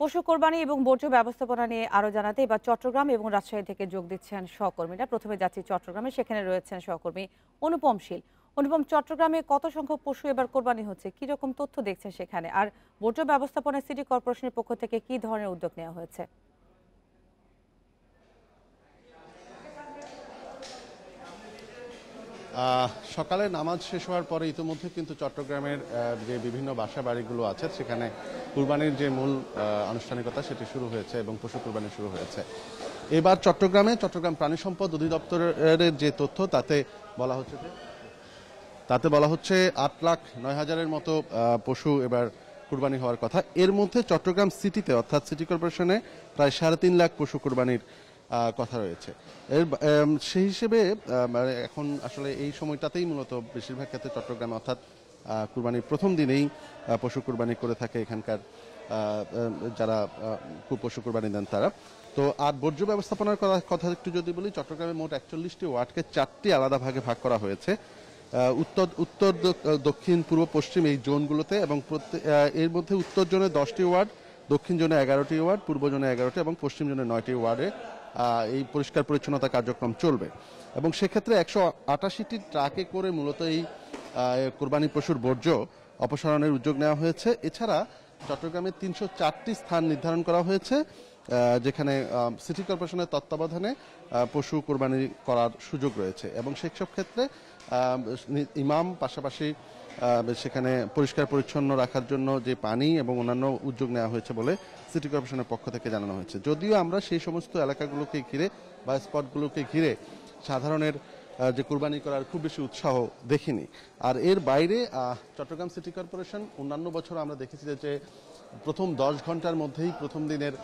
পশু কোরবানি এবং বর্জ্য ব্যবস্থাপনা নিয়ে আরো জানাতে এবার চট্টগ্রাম এবং রাজশাহী থেকে যোগ দিচ্ছেন সহকর্মীরা। প্রথমে যাচ্ছি চট্টগ্রামে, সেখানে রয়েছেন সহকর্মী অনুপম শীল। অনুপম, চট্টগ্রামে কত সংখ্যক পশু এবার কোরবানি হচ্ছে, কি রকম তথ্য দেখছেন সেখানে, আর বর্জ্য ব্যবস্থাপনায় সিটি কর্পোরেশনের পক্ষ থেকে কি ধরনের উদ্যোগ নেওয়া হয়েছে? সকালে নামাজ শেষ হওয়ার পরে ইতিমধ্যে কিন্তু চট্টগ্রামের যে বিভিন্ন বাসা বাড়িগুলো আছে সেখানে কুরবানির যে মূল আনুষ্ঠানিকতা সেটি শুরু হয়েছে এবং পশু কুরবানি শুরু হয়েছে। এবার চট্টগ্রাম প্রাণী সম্পদ অধিদপ্তরের যে তথ্য তাতে বলা হচ্ছে 8,09,000-এর মতো পশু এবার কুরবানি হওয়ার কথা। এর মধ্যে চট্টগ্রাম সিটিতে অর্থাৎ সিটি কর্পোরেশনে প্রায় 3.5 লাখ পশু কুরবানির কথা রয়েছে। সেই হিসেবে এখন আসলে এই সময়টাতেই মূলত বেশিরভাগ ক্ষেত্রে চট্টগ্রামে অর্থাৎ কুরবানির প্রথম দিনেই পশু কুরবানি করে থাকে এখানকার যারা পশু কুরবানি দেন তারা। তো আর বর্জ্য ব্যবস্থাপনার কথা একটু যদি বলি, চট্টগ্রামে মোট 41টি ওয়ার্ডকে 4টি আলাদা ভাগে ভাগ করা হয়েছে উত্তর, দক্ষিণ, পূর্ব, পশ্চিম এই জোনগুলোতে, এবং এর মধ্যে উত্তর জোনে 10টি ওয়ার্ড, দক্ষিণ জোনে 11টি ওয়ার্ড, পূর্ব জোনে 11টি এবং পশ্চিম জোনে 9টি ওয়ার্ডে এই পরিষ্কার পরিচ্ছন্নতা কার্যক্রম চলবে। এবং সেক্ষেত্রে 188টি ট্রাকে করে মূলত এই কোরবানি পশুর বর্জ্য অপসারণের উদ্যোগ নেওয়া হয়েছে। এছাড়া চট্টগ্রামে 304টি স্থান নির্ধারণ করা হয়েছে যেখানে সিটি কর্পোরেশনের তত্ত্বাবধানে পশু কোরবানি করার সুযোগ রয়েছে, এবং সেসব ক্ষেত্রে ইমাম পাশাপাশি সেখানে পরিষ্কার পরিচ্ছন্ন রাখার জন্য যে পানি এবং অন্যান্য উদ্যোগ নেওয়া হয়েছে বলে সিটি কর্পোরেশনের পক্ষ থেকে জানানো হয়েছে। যদিও আমরা সেই সমস্ত এলাকাগুলোকে ঘিরে বা স্পটগুলোকে ঘিরে সাধারণের যে কুরবানি করার খুব বেশি উৎসাহ দেখিনি। আর এর বাইরে চট্টগ্রাম সিটি কর্পোরেশন অন্যান্য বছর আমরা দেখেছি যে প্রথম 10 ঘন্টার মধ্যেই প্রথম দিনের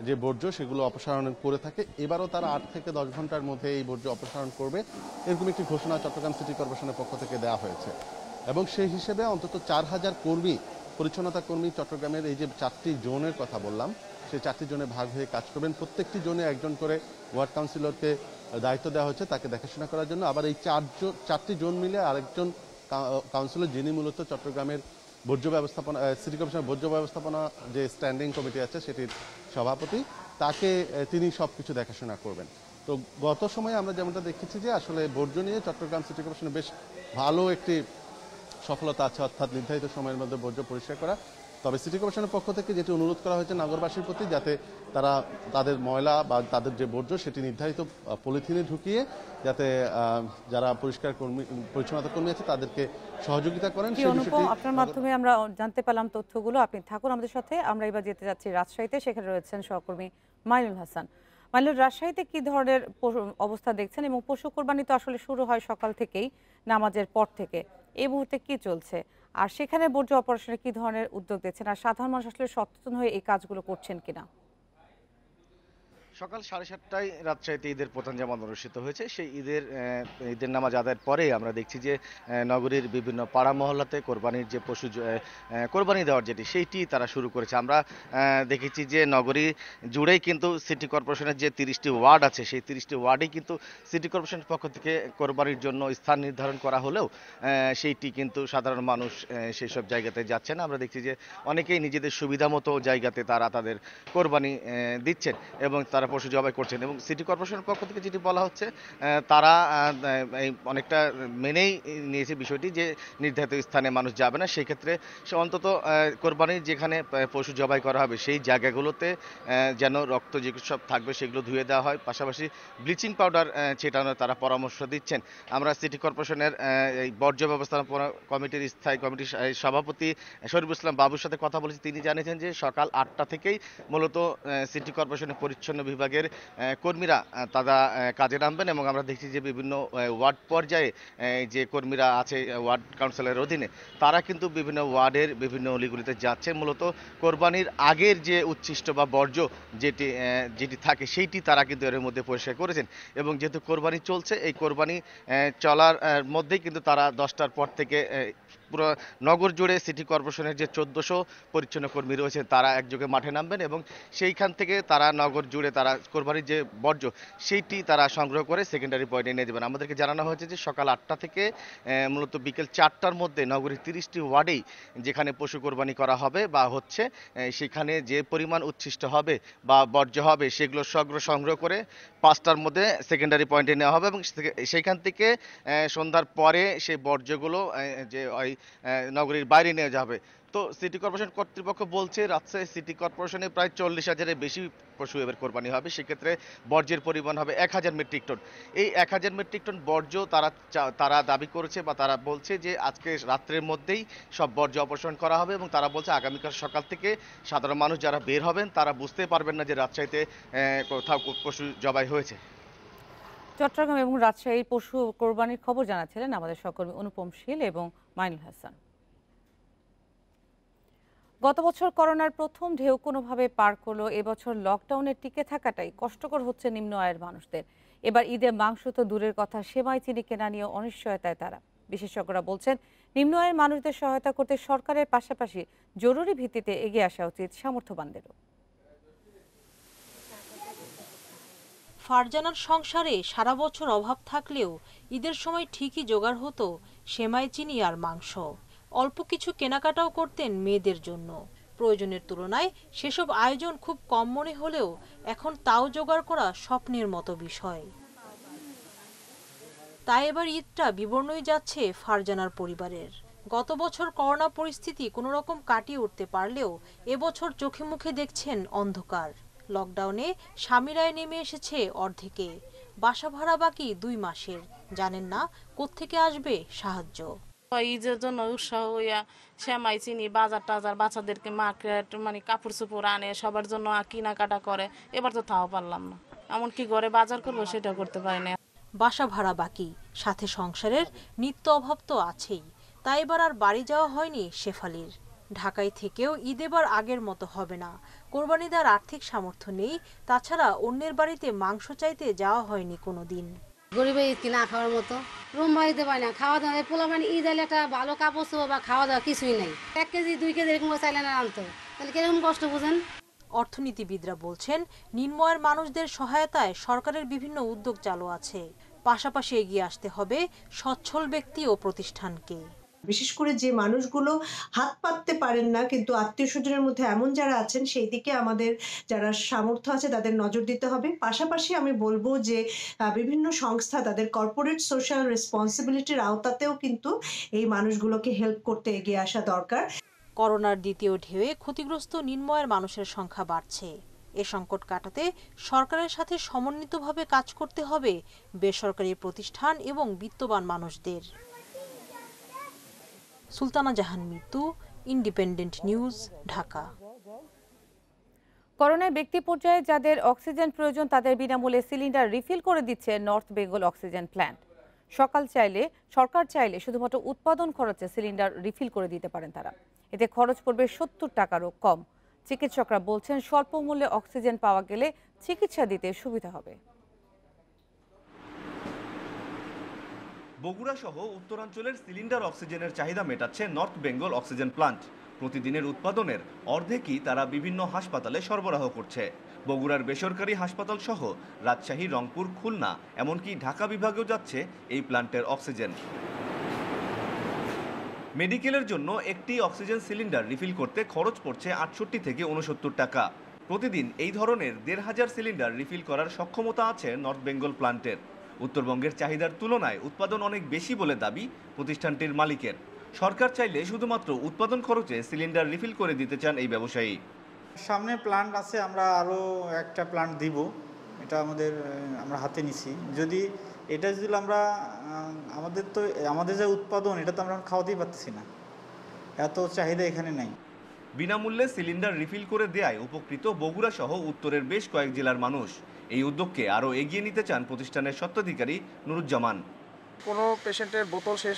যে বর্জ্য সেগুলো অপসারণ করে থাকে। এবারও তারা 8 থেকে 10 ঘন্টার মধ্যে এই বর্জ্য অপসারণ করবে, এরকম একটি ঘোষণা চট্টগ্রাম সিটি কর্পোরেশনের পক্ষ থেকে দেওয়া হয়েছে। এবং সেই হিসেবে অন্তত 4,000 কর্মী, পরিচ্ছন্নতা কর্মী চট্টগ্রামের এই যে 4টি জোনের কথা বললাম সেই 4টি জোনে ভাগ হয়ে কাজ করবেন। প্রত্যেকটি জোনে একজন করে ওয়ার্ড কাউন্সিলরকে দায়িত্ব দেওয়া হচ্ছে তাকে দেখাশোনা করার জন্য। আবার এই 4টি জোন মিলে আরেকজন কাউন্সিলর, যিনি মূলত চট্টগ্রামের বর্জ্য ব্যবস্থাপনা সিটি কর্পোরেশনের বর্জ্য ব্যবস্থাপনা যে স্ট্যান্ডিং কমিটি আছে সেটির সভাপতি, তিনি সবকিছু দেখাশোনা করবেন। তো গত সময়ে আমরা যেমনটা দেখেছি যে আসলে বর্জ্য নিয়ে চট্টগ্রাম সিটি কর্পোরেশনের বেশ ভালো একটি সফলতা আছে, অর্থাৎ নির্ধারিত সময়ের মধ্যে বর্জ্য পরিষ্কার করা। তবে সিটি কর্পোরেশনের পক্ষ থেকে যেটি অনুরোধ করা হয়েছে নগরবাসীর প্রতি, যাতে তারা তাদের ময়লা বা তাদের যে বর্জ্য সেটি নির্ধারিত পলিথিনে ঢুকিয়ে যাতে যারা পরিষ্কার পরিচ্ছন্নতা কর্মী আছে তাদেরকে সহযোগিতা করেন। আপনার মাধ্যমে আমরা জানতে পেলাম তথ্যগুলো। আপনি থাকুন আমাদের সাথে। আমরা এবার যেতে যাচ্ছি রাজশাহীতে, সেখানে রয়েছেন সহকর্মী মাইনুল হাসান। মাইনুল, রাজশাহীতে কি ধরনের অবস্থা দেখছেন, এবং পশু কোরবানি তো আসলে শুরু হয় সকাল থেকেই নামাজের পর থেকে, এই মুহূর্তে কি চলছে, আর সেখানে বর্জ্য অপারেশনে কি ধরনের উদ্যোগ দিচ্ছেন, আর সাধারণ মানুষ আসলে সচেতন হয়ে এই কাজগুলো করছেন কিনা? সকাল 7:30টায় রাজশাহীতে ঈদের প্রধান জামাত অনুষ্ঠিত হয়েছে। সেই ঈদের নামাজ আদায়ের পরে আমরা দেখছি যে নগরীর বিভিন্ন পাড়া মহল্লাতে কোরবানির যে পশু কোরবানি দেওয়ার সেইটি তারা শুরু করেছে। আমরা দেখেছি যে নগরী জুড়েই কিন্তু সিটি কর্পোরেশনের যে 30টি ওয়ার্ড আছে সেই 30টি ওয়ার্ডেই কিন্তু সিটি কর্পোরেশনের পক্ষ থেকে কোরবানির জন্য স্থান নির্ধারণ করা হলেও সেইটি কিন্তু সাধারণ মানুষ সেই সব জায়গাতে যাচ্ছে না। আমরা দেখছি যে অনেকেই নিজেদের সুবিধা মতো জায়গাতে তারা তাদের কোরবানি দিচ্ছেন এবং তারা পশু জবাই করছেন। এবং সিটি কর্পোরেশনের পক্ষ থেকে যেটি বলা হচ্ছে, তারা অনেকটা মেনেই নিয়েছে বিষয়টি যে নির্ধারিত স্থানে মানুষ যাবে না। সেই ক্ষেত্রে অন্তত কোরবানির যেখানে পশু জবাই করা হবে সেই জায়গাগুলোতে যেন রক্ত যে সব থাকবে সেগুলো ধুয়ে দেওয়া হয়, পাশাপাশি ব্লিচিং পাউডার ছেটানোর তারা পরামর্শ দিচ্ছেন। আমরা সিটি কর্পোরেশনের এই বর্জ্য ব্যবস্থাপনা কমিটির স্থায়ী কমিটির সভাপতি শরীফুল ইসলাম বাবুর সাথে কথা বলেছি। তিনি জানিয়েছেন যে সকাল 8টা থেকেই মূলত সিটি কর্পোরেশনের পরিচ্ছন্ন বিভাগের কর্মীরা তারা কাজে নামবেন, এবং আমরা দেখছি যে বিভিন্ন ওয়ার্ড পর্যায়ে যে কর্মীরা আছে ওয়ার্ড কাউন্সিলের অধীনে তারা কিন্তু বিভিন্ন ওয়ার্ডের বিভিন্ন অলিগুলিতে যাচ্ছে। মূলত কোরবানির আগের যে উচ্ছিষ্ট বা বর্জ্য যেটি থাকে সেইটি তারা কিন্তু এর মধ্যে পরিষ্কার করেছেন। এবং যেহেতু কোরবানি চলছে, এই কোরবানি চলার মধ্যেই কিন্তু তারা 10টার পর থেকে পুরো নগর জুড়ে সিটি কর্পোরেশনের যে 1400 পরিচ্ছন্ন কর্মী রয়েছে তারা একযোগে মাঠে নামবেন এবং সেইখান থেকে তারা নগর জুড়ে তারা কোরবানির যে বর্জ্য সেইটি তারা সংগ্রহ করে সেকেন্ডারি পয়েন্টে নিয়ে যাবেন। আমাদেরকে জানানো হয়েছে যে সকাল 8টা থেকে মূলত বিকেল 4টার মধ্যে নগরীর 30টি ওয়ার্ডেই যেখানে পশু কোরবানি করা হবে বা হচ্ছে সেখানে যে পরিমাণ উচ্ছিষ্ট হবে বা বর্জ্য হবে সেগুলো সংগ্রহ করে 5টার মধ্যে সেকেন্ডারি পয়েন্টে নেওয়া হবে এবং সেইখান থেকে সন্ধ্যার পরে সেই বর্জ্যগুলো যে ওই নগরীর বাইরে নিয়ে যাবে। তো সিটি কর্পোরেশন কর্তৃপক্ষ বলছে রাজশাহী সিটি কর্পোরেশনে প্রায় 40,000-এর বেশি পশু এবার কোরবানি হবে, সেক্ষেত্রে বর্জ্যের পরিমাণ হবে 1000 মেট্রিক টন। এই 1000 মেট্রিক টন বর্জ্য তারা দাবি করেছে বা তারা বলছে যে আজকে রাত্রের মধ্যেই সব বর্জ্য অপসারণ করা হবে এবং তারা বলছে আগামীকাল সকাল থেকে সাধারণ মানুষ যারা বের হবেন তারা বুঝতে পারবেন না যে রাজশাহীতে কোথাও পশু জবাই হয়েছে। চট্টগ্রাম এবং রাজশাহীর পশু কোরবানির খবর জানাচ্ছিলেন আমাদের সহকর্মী অনুপম শীল এবং মাইনুল হাসান। গত বছর করোনার প্রথম ঢেউ কোনোভাবে পার করলো, এবছর লকডাউনে টিকে থাকাটাই কষ্টকর হচ্ছে নিম্ন আয়ের মানুষদের। এবার ঈদে মাংস তো দূরের কথা, সেমাই চিনি কেনা নিয়ে অনিশ্চয়তায় তারা। বিশেষজ্ঞরা বলছেন নিম্ন আয়ের মানুষদের সহায়তা করতে সরকারের পাশাপাশি জরুরি ভিত্তিতে এগিয়ে আসা উচিত সামর্থ্যবানদেরও। ফারজানার সংসারে সারা বছর অভাব থাকলেও ঈদের সময় ঠিকই জোগাড় হতো সেমাই চিনি আর মাংস। অল্প কিছু কেনাকাটাও করতেন মেয়েদের জন্য। প্রয়োজনের তুলনায় সেসব আয়োজন খুব কম মনে হলেও এখন তাও জোগাড় করা স্বপ্নের মতো বিষয়। তাই এবার ঈদটা বিবর্ণই যাচ্ছে ফারজানার পরিবারের। গত বছর করোনা পরিস্থিতি কোনো রকম কাটিয়ে উঠতে পারলেও এবছর চোখে মুখে দেখছেন অন্ধকার। লকডাউনে স্বামীরায় নেমে এসেছে অর্ধেকে, বাসা ভাড়া বাকি 2 মাসের, জানেন না কোত্থেকে আসবে সাহায্য। ঈদের জন্য উৎসাহ হইয়া সেমাই চিনি বাজার টাজার বাচ্চাদেরকে মার্কেট মানে কাপড় চোপড় আনে, সবার জন্য কেনাকাটা করে। এবার তো তাও পারলাম না, এমনকি ঘরে বাজার করবো সেটাও করতে পারি না। বাসা ভাড়া বাকি, সাথে সংসারের নিত্য অভাব তো আছেই। তাই এবার আর বাড়ি যাওয়া হয়নি শেফালির। ঢাকায় থেকেও ঈদ এবার আগের মতো হবে না। কোরবানি দেওয়ার আর্থিক সামর্থ্য নেই, তাছাড়া অন্যের বাড়িতে মাংস চাইতে যাওয়া হয়নি কোনোদিন। গরিবের ঈদ কিনা খাওয়ার মতো রুম বাড়িতে পায় না, খাওয়া দাওয়া পোলা মানে ঈদ এলে একটা ভালো কাপড় চোপড় বা খাওয়া দাওয়া কিছুই নেই। 1 কেজি 2 কেজি এরকম চাইলে না আনতো, তাহলে কিরকম কষ্ট বুঝেন। অর্থনীতিবিদরা বলছেন নিম্ন আয়ের মানুষদের সহায়তায় সরকারের বিভিন্ন উদ্যোগ চালু আছে। পাশাপাশি এগিয়ে আসতে হবে সচ্ছল ব্যক্তি ও প্রতিষ্ঠানকে। বিশেষ করে যে মানুষগুলো হাত পাততে পারেন না কিন্তু আত্মীয় স্বজনের মধ্যে এমন যারা আছেন সেই দিকে আমাদের যারা সামর্থ্য আছে তাদের নজর দিতে হবে। পাশাপাশি আমি বলবো যে বিভিন্ন সংস্থা তাদের কর্পোরেট সোশ্যাল রেসপন্সিবিলিটির আওতাতেও কিন্তু এই মানুষগুলোকে হেল্প করতে এগিয়ে আসা দরকার। করোনার দ্বিতীয় ঢেউয়ে ক্ষতিগ্রস্ত নিম্ন আয়ের মানুষের সংখ্যা বাড়ছে। এ সংকট কাটাতে সরকারের সাথে সমন্বিতভাবে কাজ করতে হবে বেসরকারি প্রতিষ্ঠান এবং বিত্তবান মানুষদের। সুলতানা জাহান মিতু, ইন্ডিপেন্ডেন্ট নিউজ, ঢাকা। করোনায় ব্যক্তি পর্যায়ে যাদের অক্সিজেন প্রয়োজন তাদের বিনামূল্যে সিলিন্ডার রিফিল করে দিচ্ছে নর্থ বেঙ্গল অক্সিজেন প্ল্যান্ট। সরকার চাইলে শুধুমাত্র উৎপাদন খরচে সিলিন্ডার রিফিল করে দিতে পারেন তারা। এতে খরচ পড়বে 70 টাকারও কম। চিকিৎসকরা বলছেন স্বল্প মূল্যে অক্সিজেন পাওয়া গেলে চিকিৎসা দিতে সুবিধা হবে। বগুড়া সহ উত্তরাঞ্চলের সিলিন্ডার অক্সিজেনের চাহিদা মেটাচ্ছে নর্থ বেঙ্গল অক্সিজেন প্লান্ট। প্রতিদিনের উৎপাদনের অর্ধেকই তারা বিভিন্ন হাসপাতালে সরবরাহ করছে। বগুড়ার বেসরকারি হাসপাতাল সহ রাজশাহী, রংপুর, খুলনা এমনকি ঢাকা বিভাগেও যাচ্ছে এই প্লান্টের অক্সিজেন। মেডিকেলের জন্য একটি অক্সিজেন সিলিন্ডার রিফিল করতে খরচ পড়ছে 68 থেকে 69 টাকা। প্রতিদিন এই ধরনের 1500 সিলিন্ডার রিফিল করার সক্ষমতা আছে নর্থ বেঙ্গল প্লান্টের। উত্তরবঙ্গের চাহিদার তুলনায় উৎপাদন অনেক বেশি বলে দাবি প্রতিষ্ঠানটির মালিকের। সরকার চাইলে শুধুমাত্র উৎপাদন খরচে সিলিন্ডার রিফিল করে দিতে চান এই ব্যবসায়ী। সামনে প্ল্যান্ট আছে, আমরা আরও একটা প্ল্যান্ট দিব, এটা আমরা হাতে নিছি। যদি এটা যদি আমরা আমাদের যে উৎপাদন এটা তো আমরা খাওয়াতেই পারতেছি না, এত চাহিদা এখানে নাই। বিনামূল্যে সিলিন্ডার রিফিল করে দেয়ায় উপকৃত বগুড়া সহ উত্তরের বেশ কয়েক জেলার মানুষ। এই উদ্যোগকে আরও এগিয়ে নিতে চান প্রতিষ্ঠানের স্বত্বাধিকারী নুরুজ্জামান। কোনো পেশেন্টের বোতল শেষ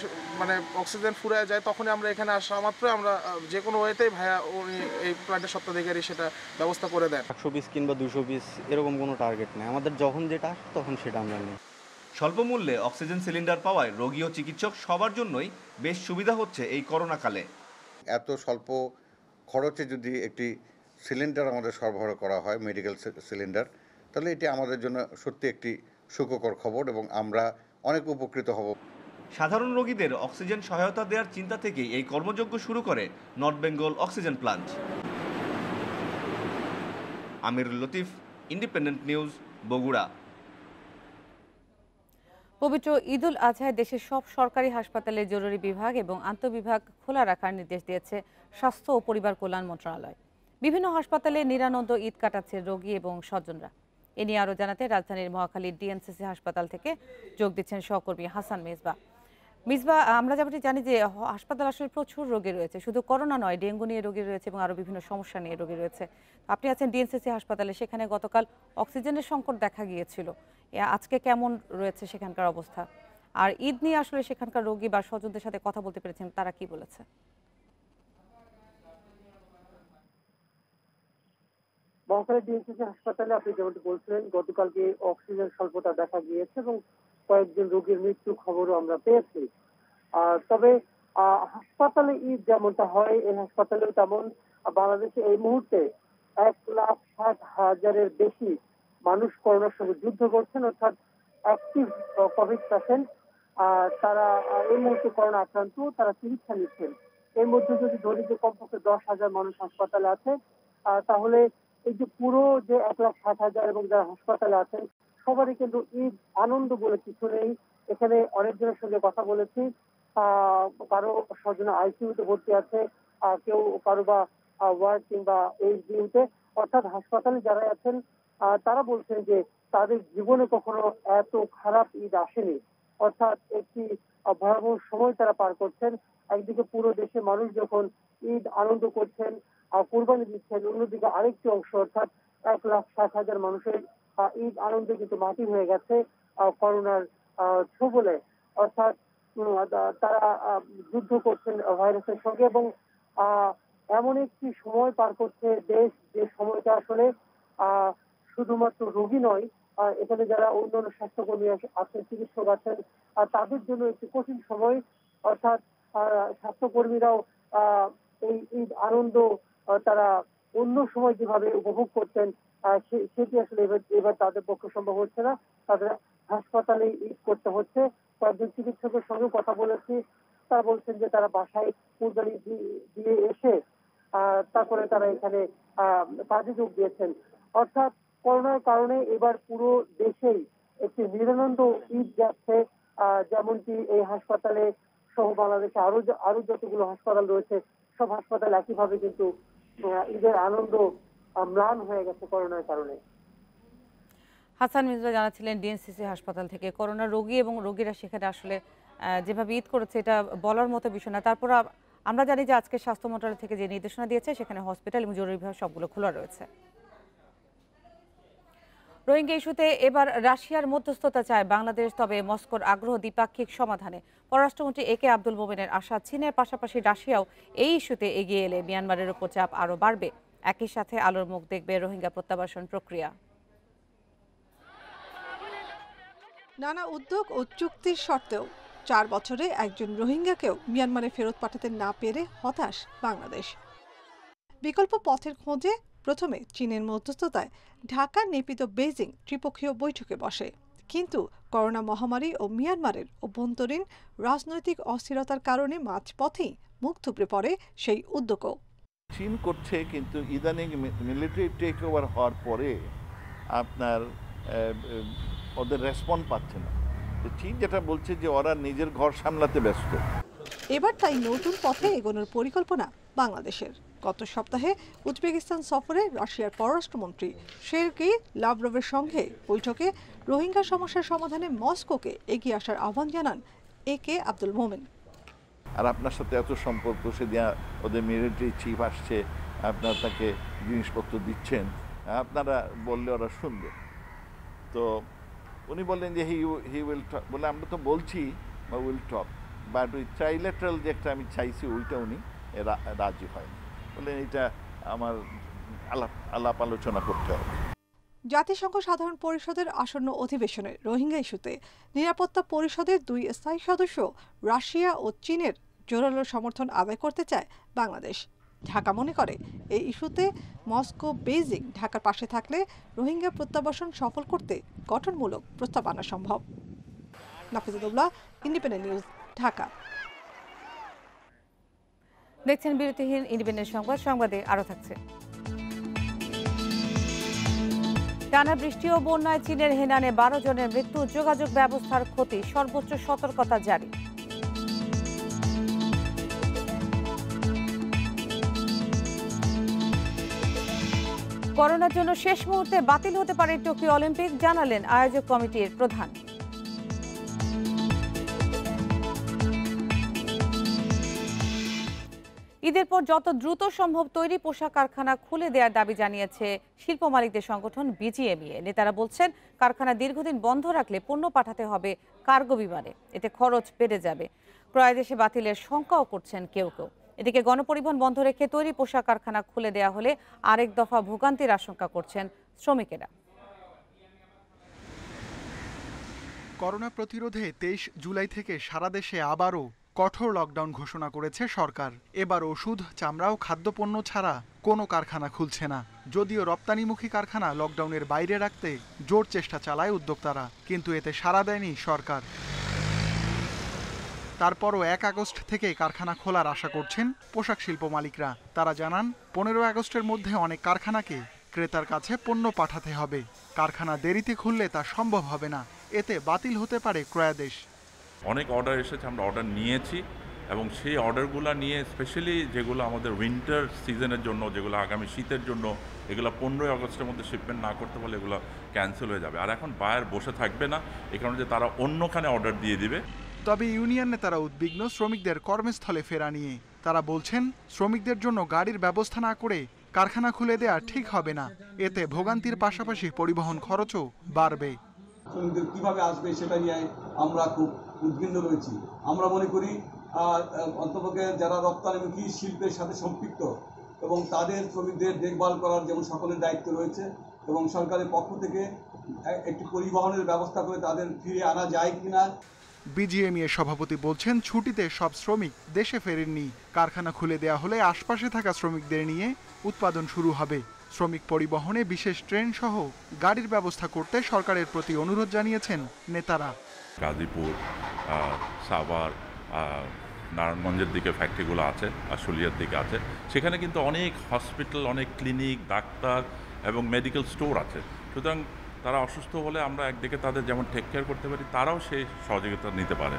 অক্সিজেন ফুরিয়ে যায় তখনই আমরা এখানে আসা মাত্র আমরা যে কোনো ওয়েতেই ভাইয়া উনি এই প্ল্যান্টের স্বত্বাধিকারী সেটা ব্যবস্থা করে দেন। 100 পিস কিংবা 200 পিস এরকম কোনো টার্গেট নেই আমাদের, যখন যেটা আসে তখন সেটা আমরা নিই। স্বল্প মূল্যে অক্সিজেন সিলিন্ডার পাওয়ায় রোগী ও চিকিৎসক সবার জন্যই বেশ সুবিধা হচ্ছে এই করোনাকালে। এত স্বল্প খরচে যদি একটি সিলিন্ডার আমাদের সরবরাহ করা হয়, মেডিকেল সিলিন্ডার, তাহলে এটি আমাদের জন্য সত্যি একটি সুখকর খবর এবং আমরা অনেক উপকৃত হব। সাধারণ রোগীদের অক্সিজেন সহায়তা দেওয়ার চিন্তা থেকেই এই কর্মযজ্ঞ শুরু করে নর্থ বেঙ্গল অক্সিজেন প্লান্ট। আমিরুল লতিফ, ইন্ডিপেন্ডেন্ট নিউজ, বগুড়া। পবিত্র ঈদুল আজহায় দেশের সব সরকারি হাসপাতালে জরুরি বিভাগ এবং আন্তঃবিভাগ খোলা রাখার নির্দেশ দিয়েছে স্বাস্থ্য ও পরিবার কল্যাণ মন্ত্রণালয়। বিভিন্ন হাসপাতালে নিরানন্দ ঈদ কাটাচ্ছে রোগী এবং স্বজনরা। এ নিয়ে আরও জানাতে রাজধানীর মহাখালীর ডিএনসিসি হাসপাতাল থেকে যোগ দিচ্ছেন সহকর্মী হাসান মিসবা। মিসবা, আমরা যেমনটি জানি যে হাসপাতাল আসলে প্রচুর রোগী রয়েছে, শুধু করোনা নয়, ডেঙ্গু নিয়ে রোগী রয়েছে এবং আরও বিভিন্ন সমস্যা নিয়ে রোগী রয়েছে। আপনি আছেন ডিএনসিসি হাসপাতালে, সেখানে গতকাল অক্সিজেনের সংকট দেখা গিয়েছিল। আজকে কেমন রয়েছে সেখানকার অবস্থা? আর ঈদ নিয়ে আসলে সেখানকার রোগী বা স্বজনদের সাথে কথা বলতে পেরেছেন, তারা কি বলেছে? মহাখালী ডিএনসিসি হাসপাতালে আপনি যেমনটি বলছিলেন, গতকালকে অক্সিজেন স্বল্পতা দেখা গিয়েছে এবং কয়েকজন রোগীর মৃত্যু খবরও আমরা পেয়েছি। তবে হাসপাতালে ঈদ যেমনটা হয়, এই হাসপাতালেও তেমন। বাংলাদেশে এই মুহূর্তে 1,60,000-এর বেশি মানুষ করোনার সঙ্গে যুদ্ধ করছেন, অর্থাৎ অ্যাক্টিভ কোভিড পেশেন্ট। তারা এই মুহূর্তে করোনা আক্রান্ত, তারা চিকিৎসা নিচ্ছেন। এর মধ্যে যদি ধরি যে কমপক্ষে 10,000 মানুষ হাসপাতালে আছে, তাহলে এই যে পুরো যে 1,60,000 এবং যারা হাসপাতালে আছেন সবারই কিন্তু ঈদ আনন্দ বলে কিছু নেই। এখানে অনেকজনের সঙ্গে কথা বলেছি, কারো স্বজন আইসিইউতে ভর্তি আছে, কেউ কারো বা ওয়ার্ড কিংবা এইচডিইউতে, অর্থাৎ হাসপাতালে যারা আছেন তারা বলছেন যে তাদের জীবনে কখনো এত খারাপ ঈদ আসেনি। অর্থাৎ একটি ভয়াবহ সময় তারা পার করছেন। একদিকে পুরো দেশে মানুষ যখন ঈদ আনন্দ করছেন, কুরবানি দিচ্ছেন, অন্যদিকে আরেকটি অংশ অর্থাৎ 1,60,000 মানুষের ঈদ আনন্দে কিন্তু মাটি হয়ে গেছে করোনার ছোবলে। অর্থাৎ তারা যুদ্ধ করছেন ভাইরাসের সঙ্গে এবং এমন একটি সময় পার করছে দেশ, যে সময়টা আসলে শুধুমাত্র রোগী নয়, এখানে যারা অন্যান্য স্বাস্থ্যকর্মী আছেন, চিকিৎসক আছেন, তাদের জন্য একটি কঠিন সময়। অর্থাৎ স্বাস্থ্যকর্মীরাও এই ঈদ আনন্দ তারা অন্য সময় যেভাবে উপভোগ করতেন সেটি আসলে এবার তাদের পক্ষে সম্ভব হচ্ছে না। তাদের হাসপাতালে ঈদ করতে হচ্ছে। কয়েকজন চিকিৎসকের সঙ্গে কথা বলেছি, তারা বলছেন যে তারা বাসায় কুরবানি দিয়ে এসে তারপরে তারা এখানে কাজে যোগ দিয়েছেন। অর্থাৎ করোনার কারণে এবার পুরো দেশেই একটি নিরানন্দ ঈদ যাচ্ছে। যেমনটি এই হাসপাতালে সহ বাংলাদেশে আরো যতগুলো হাসপাতাল রয়েছে সব হাসপাতাল একইভাবে কিন্তু ঈদের আনন্দ ম্লান হয়ে গেছে করোনার কারণে। হাসান মিসবা জানাচ্ছিলেন ডিএনসিসি হাসপাতাল থেকে। করোনা রোগী এবং রোগীরা সেখানে আসলে যেভাবে ঈদ করেছে এটা বলার মতো বিষয় না। তারপর আমরা জানি যে আজকে স্বাস্থ্য মন্ত্রণালয় থেকে যে নির্দেশনা দিয়েছে সেখানে হসপিটাল এবং জরুরি বিভাগ সবগুলো খোলা রয়েছে। রোহিঙ্গা ইস্যুতে এবার রাশিয়ার মধ্যস্থতা চায় বাংলাদেশ, তবে মস্কোর আগ্রহ দ্বিপাক্ষিক সমাধানে। পররাষ্ট্রমন্ত্রী একে আব্দুল মোমেনের আশা, চীনের পাশাপাশি রাশিয়াও এই ইস্যুতে এগিয়ে এলে মিয়ানমারের উপর চাপ আরও বাড়বে। একই সাথে আলোর মুখ দেখবে রোহিঙ্গা প্রত্যাবাসন প্রক্রিয়া। নানা উদ্যোগ ও চুক্তির শর্তেও 4 বছরে একজন রোহিঙ্গাকেও মিয়ানমারে ফেরত পাঠাতে না পেরে হতাশ বাংলাদেশ। বিকল্প পথের খোঁজে প্রথমে চীনের মধ্যস্থতায় ঢাকা নেপিত বেইজিং ত্রিপক্ষীয় বৈঠকে বসে, কিন্তু করোনা মহামারী ও মিয়ানমারের অভ্যন্তরীণ রাজনৈতিক অস্থিরতার কারণে মাঝপথেই মুখ থুবড়ে পড়ে সেই উদ্যোগও। চীন করছে, কিন্তু ইদানিং মিলিটারি টেক ওভার হওয়ার পরে আপনার ওদের রেসপন্স পাচ্ছে না। তো চীন যেটা বলছে যে ওরা নিজের ঘর সামলাতে ব্যস্ত। এবার তাই নতুন পথে এগোনোর পরিকল্পনা বাংলাদেশের। গত সপ্তাহে উজবেকিস্তান সফরে রাশিয়ার পররাষ্ট্রমন্ত্রী সের্গেই লাভরভের সঙ্গে বৈঠকে রোহিঙ্গা সমস্যার সমাধানে মস্কোকে এগিয়ে আসার আহ্বান জানান একে আব্দুল মোমেন। আর আপনার সাথে এত সম্পর্ক, সেদিন ওদের মিলিটারি চিফ আসছে, আপনার তাকে জিনিসপত্র দিচ্ছেন, আপনারা বললে ওরা শুনবে। তো উনি বললেন যে হি উইল টক, বলে আমরা তো বলছি উইল টক, বাট ওই ট্রাইলেটারাল যে একটা আমি চাইছি ওইটা উনি রাজি হয়নি। বললেন এটা আমার আলাপ আলোচনা করতে হবে। জাতিসংঘ সাধারণ পরিষদের আসন্ন অধিবেশনে রোহিঙ্গা ইস্যুতে নিরাপত্তা পরিষদের 2 স্থায়ী সদস্য রাশিয়া ও চীনের জোরালো সমর্থন আদায় করতে চায় বাংলাদেশ। ঢাকা মনে করে এই ইস্যুতে মস্কো বেইজিং ঢাকার পাশে থাকলে রোহিঙ্গা প্রত্যাবাসন সফল করতে গঠনমূলক প্রস্তাব আনা সম্ভব। নাফিজুল্লাহ, ইন্ডিপেন্ডেন্ট নিউজ, ঢাকা। দেখছেন বিরতিহীন ইন্ডিপেন্ডেন্ট সংবাদ। সংবাদে আরো থাকছে। টানা বৃষ্টি ও বন্যায় চীনের হেনানে 12 জনের মৃত্যু, যোগাযোগ ব্যবস্থার ক্ষতি, সর্বোচ্চ সতর্কতা জারি। করোনার জন্য শেষ মুহূর্তে বাতিল হতে পারে টোকিও অলিম্পিক, জানালেন আয়োজক কমিটির প্রধান। ঈদের পর যত দ্রুত সম্ভব তৈরি পোশাক কারখানা খুলে দেওয়ার দাবি জানিয়েছে শিল্প মালিকদের সংগঠন বিজিএমইএ। নেতারা বলছেন, কারখানা দীর্ঘদিন বন্ধ রাখলে পণ্য পাঠাতে হবে কার্গো বিমানে, এতে খরচ বেড়ে যাবে। ক্রয় দেশে বাতিলের শঙ্কাও করছেন কেউ কেউ। এদিকে গণপরিবহন বন্ধ রেখে তৈরি পোশাক কারখানা খুলে দেওয়া হলে আরেক দফা ভোগান্তির আশঙ্কা করছেন শ্রমিকেরা। করোনা প্রতিরোধে 23 জুলাই থেকে সারা দেশে আবারও কঠোর লকডাউন ঘোষণা করেছে সরকার। এবার ওষুধ, চামড়া ও খাদ্যপণ্য ছাড়া কোনো কারখানা খুলছে না। যদিও রপ্তানিমুখী কারখানা লকডাউনের বাইরে রাখতে জোর চেষ্টা চালায় উদ্যোক্তারা, কিন্তু এতে সাড়া দেয়নি সরকার। তারপরও 1 আগস্ট থেকে কারখানা খোলার আশা করছেন পোশাক শিল্প মালিকরা। তারা জানান, 15 আগস্টের মধ্যে অনেক কারখানাকে ক্রেতার কাছে পণ্য পাঠাতে হবে। কারখানা দেরিতে খুললে তা সম্ভব হবে না, এতে বাতিল হতে পারে ক্রয়াদেশ। অনেক অর্ডার এসেছে, আমরা অর্ডার নিয়েছি এবং সেই অর্ডারগুলো নিয়ে স্পেশালি যেগুলো আমাদের উইন্টার সিজনের জন্য, যেগুলো আগামী শীতের জন্য, এগুলো 15 আগস্টের মধ্যে শিপমেন্ট না করতে পারলে এগুলো ক্যান্সেল হয়ে যাবে। আর এখন বায়ার বসে থাকবে না, এই কারণে যে তারা অন্যখানে অর্ডার দিয়ে দিবে। তবে ইউনিয়ন নেতারা উদ্বিগ্ন শ্রমিকদের কর্মস্থলে ফেরা নিয়ে। তারা বলছেন, শ্রমিকদের জন্য গাড়ির ব্যবস্থা না করে কারখানা খুলে দেওয়া ঠিক হবে না, এতে ভোগান্তির পাশাপাশি পরিবহন খরচও বাড়বে। শ্রমিকদের কিভাবে আসবে সেটা নিয়ে আমরা খুব উদ্বিগ্ন রয়েছি। আমরা মনে করি অন্তপক্ষে যারা রপ্তানিমুখী শিল্পের সাথে সম্পৃক্ত এবং তাদের শ্রমিকদের দেখভাল করার যেমন সকলের দায়িত্ব রয়েছে এবং সরকারের পক্ষ থেকে একটি পরিবহনের ব্যবস্থা করে তাদের ফিরে আনা যায় কিনা। বিজিএমইএ সভাপতি বলছেন, ছুটিতে সব শ্রমিক দেশে ফেরেননি। কারখানা খুলে দেওয়া হলে আশপাশে থাকা শ্রমিকদের নিয়ে উৎপাদন শুরু হবে। শ্রমিক পরিবহনে বিশেষ ট্রেন সহ গাড়ির ব্যবস্থা করতে সরকারের প্রতি অনুরোধ জানিয়েছেন নেতারা। গাজীপুর, সাভার, নারায়ণগঞ্জের দিকে ফ্যাক্টরিগুলো আছে, আশুলিয়ার দিকে আছে, সেখানে কিন্তু অনেক হসপিটাল, অনেক ক্লিনিক, ডাক্তার এবং মেডিকেল স্টোর আছে। সুতরাং তারা অসুস্থ হলে আমরা একদিকে তাদের যেমন টেক কেয়ার করতে পারি, তারাও সেই সহযোগিতা নিতে পারে।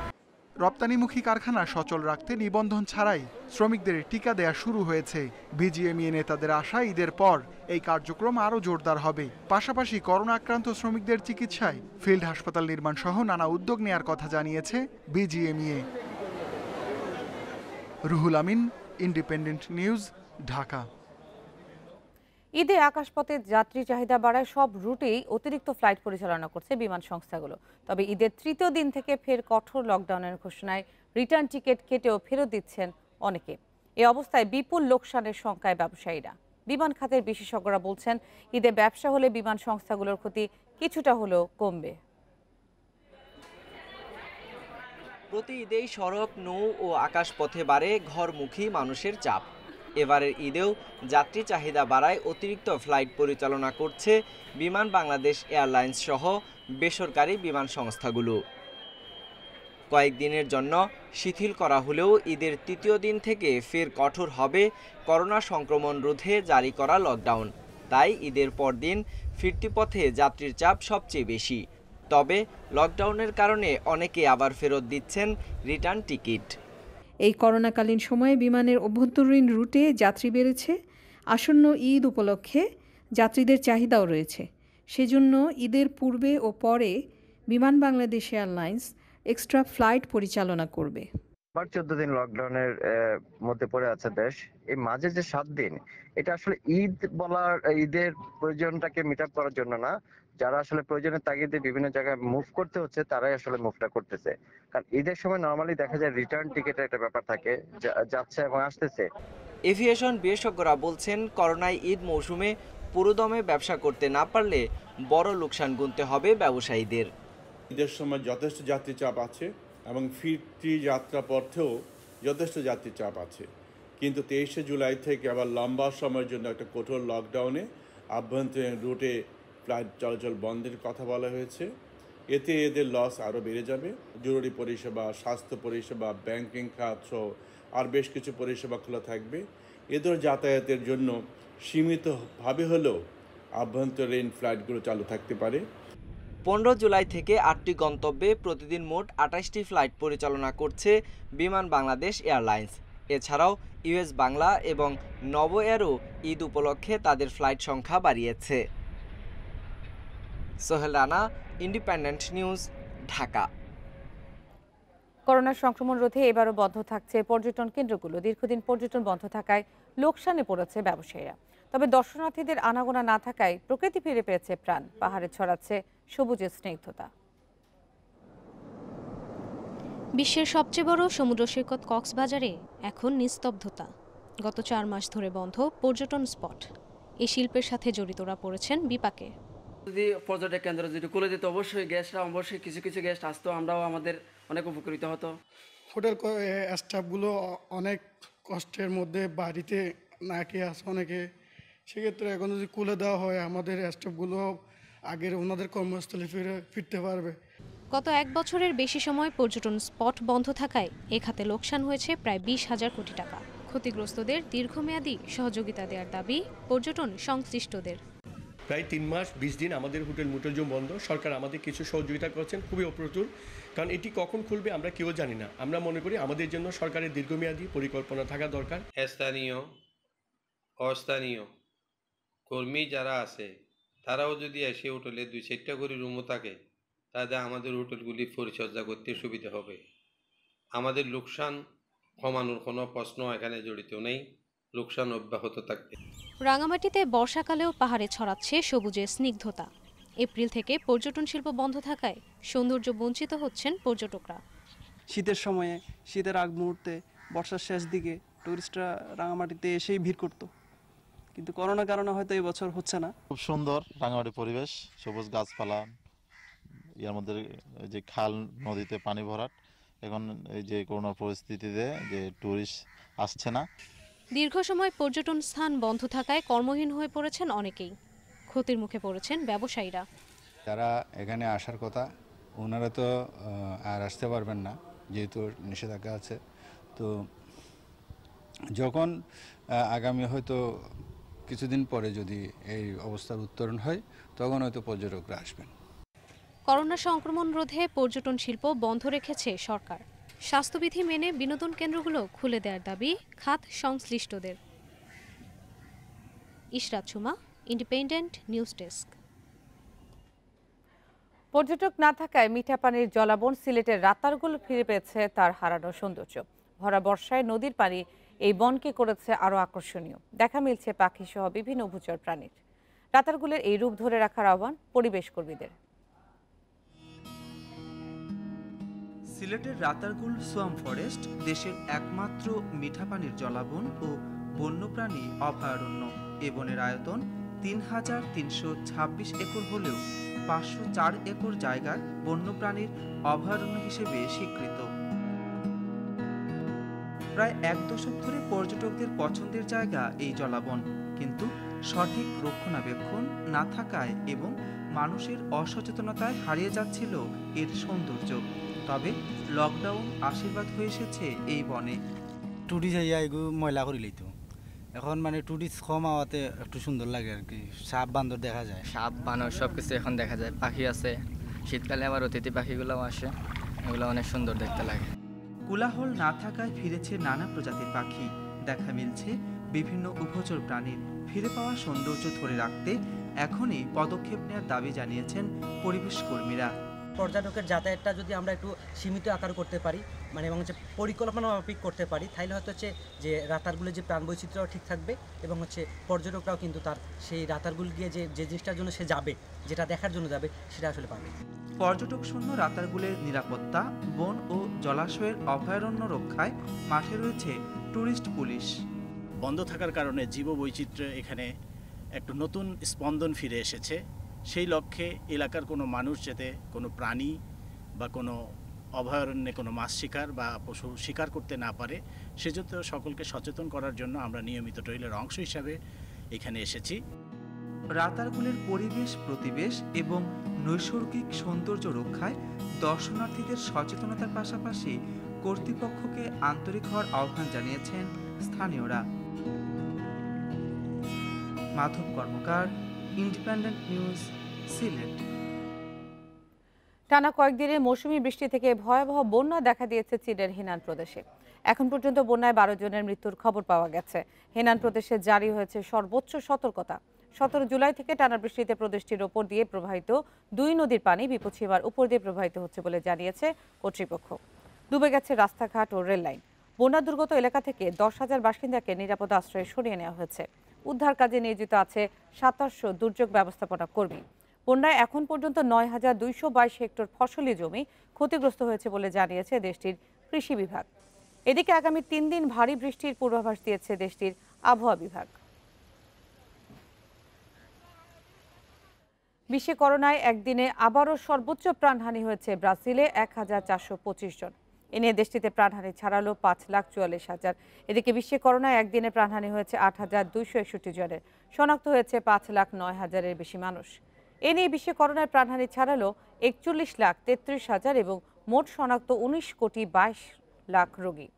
রপ্তানিমুখী কারখানা সচল রাখতে নিবন্ধন ছাড়াই শ্রমিকদের টিকা দেয়া শুরু হয়েছে। বিজিএমইএ নেতাদের আশা, ঈদের পর এই কার্যক্রম আরও জোরদার হবে। পাশাপাশি করোনা আক্রান্ত শ্রমিকদের চিকিৎসায় ফিল্ড হাসপাতাল নির্মাণ সহ নানা উদ্যোগ নেয়ার কথা জানিয়েছে BGMEA. Ruhul Amin, independent news, Dhaka. ঈদে আকাশপথে যাত্রী চাহিদা বাড়ায় সব রুটেই অতিরিক্ত ফ্লাইট পরিচালনা করছে বিমান সংস্থাগুলো। তবে ঈদের তৃতীয় দিন থেকে ফের কঠোর লকডাউনের ঘোষণায় রিটার্ন টিকিট কেটেও ফেরত দিচ্ছেন অনেকে। এই অবস্থায় বিপুল লোকসানের শঙ্কায় ব্যবসায়ীরা। বিমান খাতের বিশেষজ্ঞরা বলছেন, ঈদে ব্যবসা হলে বিমান সংস্থাগুলোর ক্ষতি কিছুটা হলেও কমবে। প্রতি ঈদেই সড়ক, নৌ ও আকাশপথে বাড়ে ঘরমুখী মানুষের চাপ। এবারের ঈদেও যাত্রী চাহিদা বাড়ায় অতিরিক্ত ফ্লাইট পরিচালনা করছে বিমান বাংলাদেশ এয়ারলাইন্স সহ বেসরকারি বিমান সংস্থাগুলো। কয়েকদিনের জন্য শিথিল করা হলেও ঈদের তৃতীয় দিন থেকে ফের কঠোর হবে করোনা সংক্রমণ রোধে জারি করা লকডাউন। তাই ঈদের পরদিন ফিরতি পথে যাত্রীর চাপ সবচেয়ে বেশি। তবে লকডাউনের কারণে অনেকে আবার ফেরত দিচ্ছেন রিটার্ন টিকিট। এই করোনাকালীন সময়ে বিমানের অভ্যন্তরীণ রুটে যাত্রী বেড়েছে। আসন্ন ঈদ উপলক্ষে যাত্রীদের চাহিদাও রয়েছে। সেজন্য ঈদের পূর্বে ও পরে বিমান বাংলাদেশ এয়ারলাইন্স এক্সট্রা ফ্লাইট পরিচালনা করবে। 14 দিন লকডাউনের মধ্যে পড়ে আছে দেশ। এই মাঝে যে 7 দিন, এটা আসলে ঈদের প্রয়োজনটাকে মিট আপ করার জন্য না, যারা আসলে প্রয়োজনের তাগিদে বিভিন্ন জায়গায় মুভ করতে হচ্ছে তারাই আসলে মুভটা করতেছে। কারণ ঈদের সময় নরমালি দেখা যায় রিটার্ন টিকেটের একটা ব্যাপার থাকে, যাচ্ছে এবং আসতেছে। এভিয়েশন বিশেষজ্ঞরা বলছেন, করোনায় ঈদ মৌসুমে পুরোদমে ব্যবসা করতে না পারলে বড় লোকসান গুনতে হবে ব্যবসায়ীদের। ঈদের সময় যথেষ্ট যাত্রী চাপ আছে এবং ফিরতি যাত্রা পথেও যথেষ্ট যাত্রী চাপ আছে, কিন্তু 23শে জুলাই থেকে আবার লম্বা সময়ের জন্য একটা কঠোর লকডাউনে আভ্যন্তরীণ রুটে ফ্লাইট চলাচল বন্ধের কথা বলা হয়েছে। এতে এদের লস আরও বেড়ে যাবে। জরুরি পরিষেবা, স্বাস্থ্য পরিষেবা, ব্যাংকিং খাত সহ আর বেশ কিছু পরিষেবা খোলা থাকবে। এদের যাতায়াতের জন্য সীমিতভাবে হলেও আভ্যন্তরীণ ফ্লাইটগুলো চালু থাকতে পারে। 15 জুলাই থেকে 8টি গন্তব্যে প্রতিদিন মোট 28টি ফ্লাইট পরিচালনা করছে বিমান বাংলাদেশ এয়ারলাইন্স। এছাড়াও ইউএস বাংলা এবং নভো এয়ারও ঈদ উপলক্ষে তাদের ফ্লাইট সংখ্যা বাড়িয়েছে। Sohel Rana, independent news, Dhaka. Corona সংক্রমণ রোধে এবারও বন্ধ থাকছে পর্যটন কেন্দ্রগুলো। দীর্ঘদিন পর্যটন বন্ধ থাকায় লোকসানে পড়েছে ব্যবসায়ীরা। তবে দর্শনার্থীদের আনাগোনা না থাকায় প্রকৃতি ফিরে পেয়েছে প্রাণ। পাহাড়ে ছড়াচ্ছে সবুজের স্নিগ্ধতা। বিশ্বের সবচেয়ে বড় সমুদ্র সৈকত কক্সবাজারে এখন নিস্তব্ধতা। গত 4 মাস ধরে বন্ধ পর্যটন স্পট। এই শিল্পের সাথে জড়িতরা পড়েছেন বিপাকে। যদি পর্যটক কেন্দ্র যদি খুলে দিত অবশ্যই গেস্টরা অবশ্যই কিছু কিছু গেস্ট আসতো, আমরাও আমাদের অনেক উপকৃত হতো। হোটেল স্টাফগুলো অনেক কষ্টের মধ্যে বাড়িতে না খেয়ে আসে অনেকে, সেক্ষেত্রে এখন যদি খুলে দেওয়া হয় আমাদের স্টাফগুলো আগের ওনাদের কর্মস্থলে ফিরতে পারবে। গত 1 বছরের বেশি সময় পর্যটন স্পট বন্ধ থাকায় এ খাতে লোকসান হয়েছে প্রায় 20,000 কোটি টাকা। ক্ষতিগ্রস্তদের দীর্ঘমেয়াদী সহযোগিতা দেওয়ার দাবি পর্যটন সংশ্লিষ্টদের। প্রায় 3 মাস 20 দিন আমাদের হোটেল বন্ধ। সরকার আমাদের কিছু সহযোগিতা করছেন, খুবই অপ্রতুল, কারণ এটি কখন খুলবে আমরা কেউ জানি না। আমরা মনে করি আমাদের জন্য সরকারের দীর্ঘমেয়াদী পরিকল্পনা থাকা দরকার। স্থানীয় অস্থানীয় কর্মী যারা আছে তারাও যদি এসে হোটেলে 2-4টা করে রুমও থাকে, তাহলে আমাদের হোটেলগুলি পরিচর্যা করতে সুবিধা হবে। আমাদের লোকসান কমানোর কোনো প্রশ্ন এখানে জড়িত নেই, লোকসান অব্যাহত থাকবে। রাঙামাটিতে বর্ষাকালেও পাহাড়ে ছড়াচ্ছে সবুজের স্নিগ্ধতা। এপ্রিল থেকে পর্যটন শিল্প বন্ধ থাকায় সৌন্দর্য বঞ্চিত হচ্ছেন পর্যটকরা। শীতের সময়ে, শীতের আগ মুহূর্তে, বর্ষার শেষ দিকে টুরিস্টরা রাঙামাটিতে এসেই ভিড় করত, কিন্তু করোনার কারণে হয়তো এই বছর হচ্ছে না। খুব সুন্দর রাঙামাটির পরিবেশ, সবুজ গাছপালা, এর মধ্যে যে খাল নদীতে পানি ভরাট। এখন এই যে করোনা পরিস্থিতিতে যে টুরিস্ট আসছে না। দীর্ঘ সময় পর্যটন স্থান বন্ধ থাকায় কর্মহীন হয়ে পড়েছেন অনেকেই। ক্ষতির মুখে পড়েছেন ব্যবসায়ীরা। যারা এখানে আসার কথা ওনারা তো আর আসতে পারবেন না, যেহেতু নিষেধাজ্ঞা আছে। তো যখন আগামী হয়তো কিছুদিন পরে যদি এই অবস্থার উত্তরণ হয়, তখন হয়তো পর্যটকরা আসবেন। করোনা সংক্রমণ রোধে পর্যটন শিল্প বন্ধ রেখেছে সরকার। স্বাস্থ্যবিধি মেনে বিনোদন কেন্দ্রগুলো খুলে দেওয়ার দাবি খাত সংশ্লিষ্টদের। Ishrat Suma, independent news desk. পর্যটক না থাকায় মিঠা পানির জলাবন সিলেটের রাতারগুল ফিরে পেয়েছে তার হারানো সৌন্দর্য। ভরা বর্ষায় নদীর পানি এই বনকে করেছে আরো আকর্ষণীয়। দেখা মিলছে পাখি সহ বিভিন্ন উভচর প্রাণীর। রাতারগুলের এই রূপ ধরে রাখার আহ্বান পরিবেশ কর্মীদের। সিলেটের রাতারগুল সোয়াম ফরেস্ট দেশের একমাত্র মিঠা পানির জলাবন ও বন্যপ্রাণী অভয়ারণ্য। এ বনের আয়তন ৩,৩২৬ একর হলেও ৫০৪ একর জায়গায় বন্যপ্রাণীর অভয়ারণ্য হিসেবে স্বীকৃত। প্রায় ১ দশক ধরে পর্যটকদের পছন্দের জায়গা এই জলাবন, কিন্তু সঠিক রক্ষণাবেক্ষণ না থাকায় এবং মানুষের অসচেতনতায় হারিয়ে যাচ্ছিল এর সৌন্দর্য। তবে লকডাউন আশীর্বাদ হয়ে এসেছে এই বনে। টুরিস্ট এগুলো ময়লা করে লইতো, এখন মানে টুরিস্ট কম হওয়াতে একটু সুন্দর লাগে আর কি। সাপ বান্দর দেখা যায়, সাপ বানর সব কিছু এখন দেখা যায়। পাখি আছে, শীতকালে আবার অতিথি পাখিগুলোও আসে, এগুলো অনেক সুন্দর দেখতে লাগে। কোলাহল না থাকায় ফিরেছে নানা প্রজাতির পাখি। দেখা মিলছে বিভিন্ন উভচর প্রাণীর। ফিরে পাওয়া সৌন্দর্য ধরে রাখতে এখনই পদক্ষেপ নেওয়ার দাবি জানিয়েছেন পরিবেশ কর্মীরা। পর্যটকের যাতায়াতটা যদি আমরা একটু সীমিত আকার করতে পারি, মানে এবং হচ্ছে পরিকল্পনা মাফিক করতে পারি, তাহলে হয়তো হচ্ছে যে রাতারগুলের যে প্রাণ বৈচিত্র্যও ঠিক থাকবে এবং হচ্ছে পর্যটকরাও কিন্তু তার সেই রাতারগুল গিয়ে যে জিনিসটার জন্য সে যাবে, যেটা দেখার জন্য যাবে, সেটা আসলে পাবে। পর্যটক শূন্য রাতারগুলের নিরাপত্তা, বন ও জলাশয়ের অভয়ারণ্য রক্ষায় মাঠে রয়েছে টুরিস্ট পুলিশ। বন্ধ থাকার কারণে জীববৈচিত্র্য এখানে একটু নতুন স্পন্দন ফিরে এসেছে। সেই লক্ষ্যে এলাকার কোনো মানুষ যাতে কোনো প্রাণী বা কোনো অভয়ারণ্যে কোনো মাছ শিকার বা পশু শিকার করতে না পারে সেজন্য সকলকে সচেতন করার জন্য আমরা নিয়মিত ট্রেইলের অংশ হিসাবে এখানে এসেছি। রাতারগুলের পরিবেশ প্রতিবেশ এবং নৈসর্গিক সৌন্দর্য রক্ষায় দর্শনার্থীদের সচেতনতার পাশাপাশি কর্তৃপক্ষকে আন্তরিক হওয়ার আহ্বান জানিয়েছেন স্থানীয়রা। মাধব কর্মকার, ইন্ডিপেন্ডেন্ট নিউজ, সিলেট। টানা কয়েকদিনের মৌসুমী বৃষ্টি থেকে ভয়াবহ বন্যা দেখা দিয়েছে চীনের হেনান প্রদেশে। এখন পর্যন্ত বন্যায় 12 জনের মৃত্যুর খবর পাওয়া গেছে। হেনান প্রদেশে জারি হয়েছে সর্বোচ্চ সতর্কতা। 17 জুলাই থেকে টানা বৃষ্টিতে প্রদেশটির ওপর দিয়ে প্রবাহিত 2 নদীর পানি বিপদসীমার উপর দিয়ে প্রবাহিত হচ্ছে বলে জানিয়েছে কর্তৃপক্ষ। ডুবে গেছে রাস্তাঘাট ও রেল লাইন। বন্যা দুর্গত এলাকা থেকে 10,000 বাসিন্দাকে নিরাপদ আশ্রয়ে সরিয়ে নেওয়া হয়েছে। উদ্ধার কাজে নিয়োজিত আছে 2700 দুর্যোগ ব্যবস্থাপনা কর্মী। বন্যায় এখন পর্যন্ত 9,222 হেক্টর ফসলি জমি ক্ষতিগ্রস্ত হয়েছে বলে জানিয়েছে দেশটির কৃষি বিভাগ। এদিকে আগামী 3 দিন ভারী বৃষ্টির পূর্বাভাস দিয়েছে দেশটির আবহাওয়া বিভাগ। বিশ্বে করোনায় একদিনে আবারও সর্বোচ্চ প্রাণহানি হয়েছে ব্রাজিলে 1425 জন। এ নিয়ে দেশটিতে প্রাণহানি ছাড়ালো 5,44,000। এদিকে বিশ্বে করোনায় একদিনে প্রাণহানি হয়েছে 8,261 জনের। শনাক্ত হয়েছে 5,09,000-এর বেশি মানুষ। এ নিয়ে বিশ্বে করোনায় প্রাণহানি ছাড়ালো 41,33,000 এবং মোট শনাক্ত 19,22,00,000 রোগী।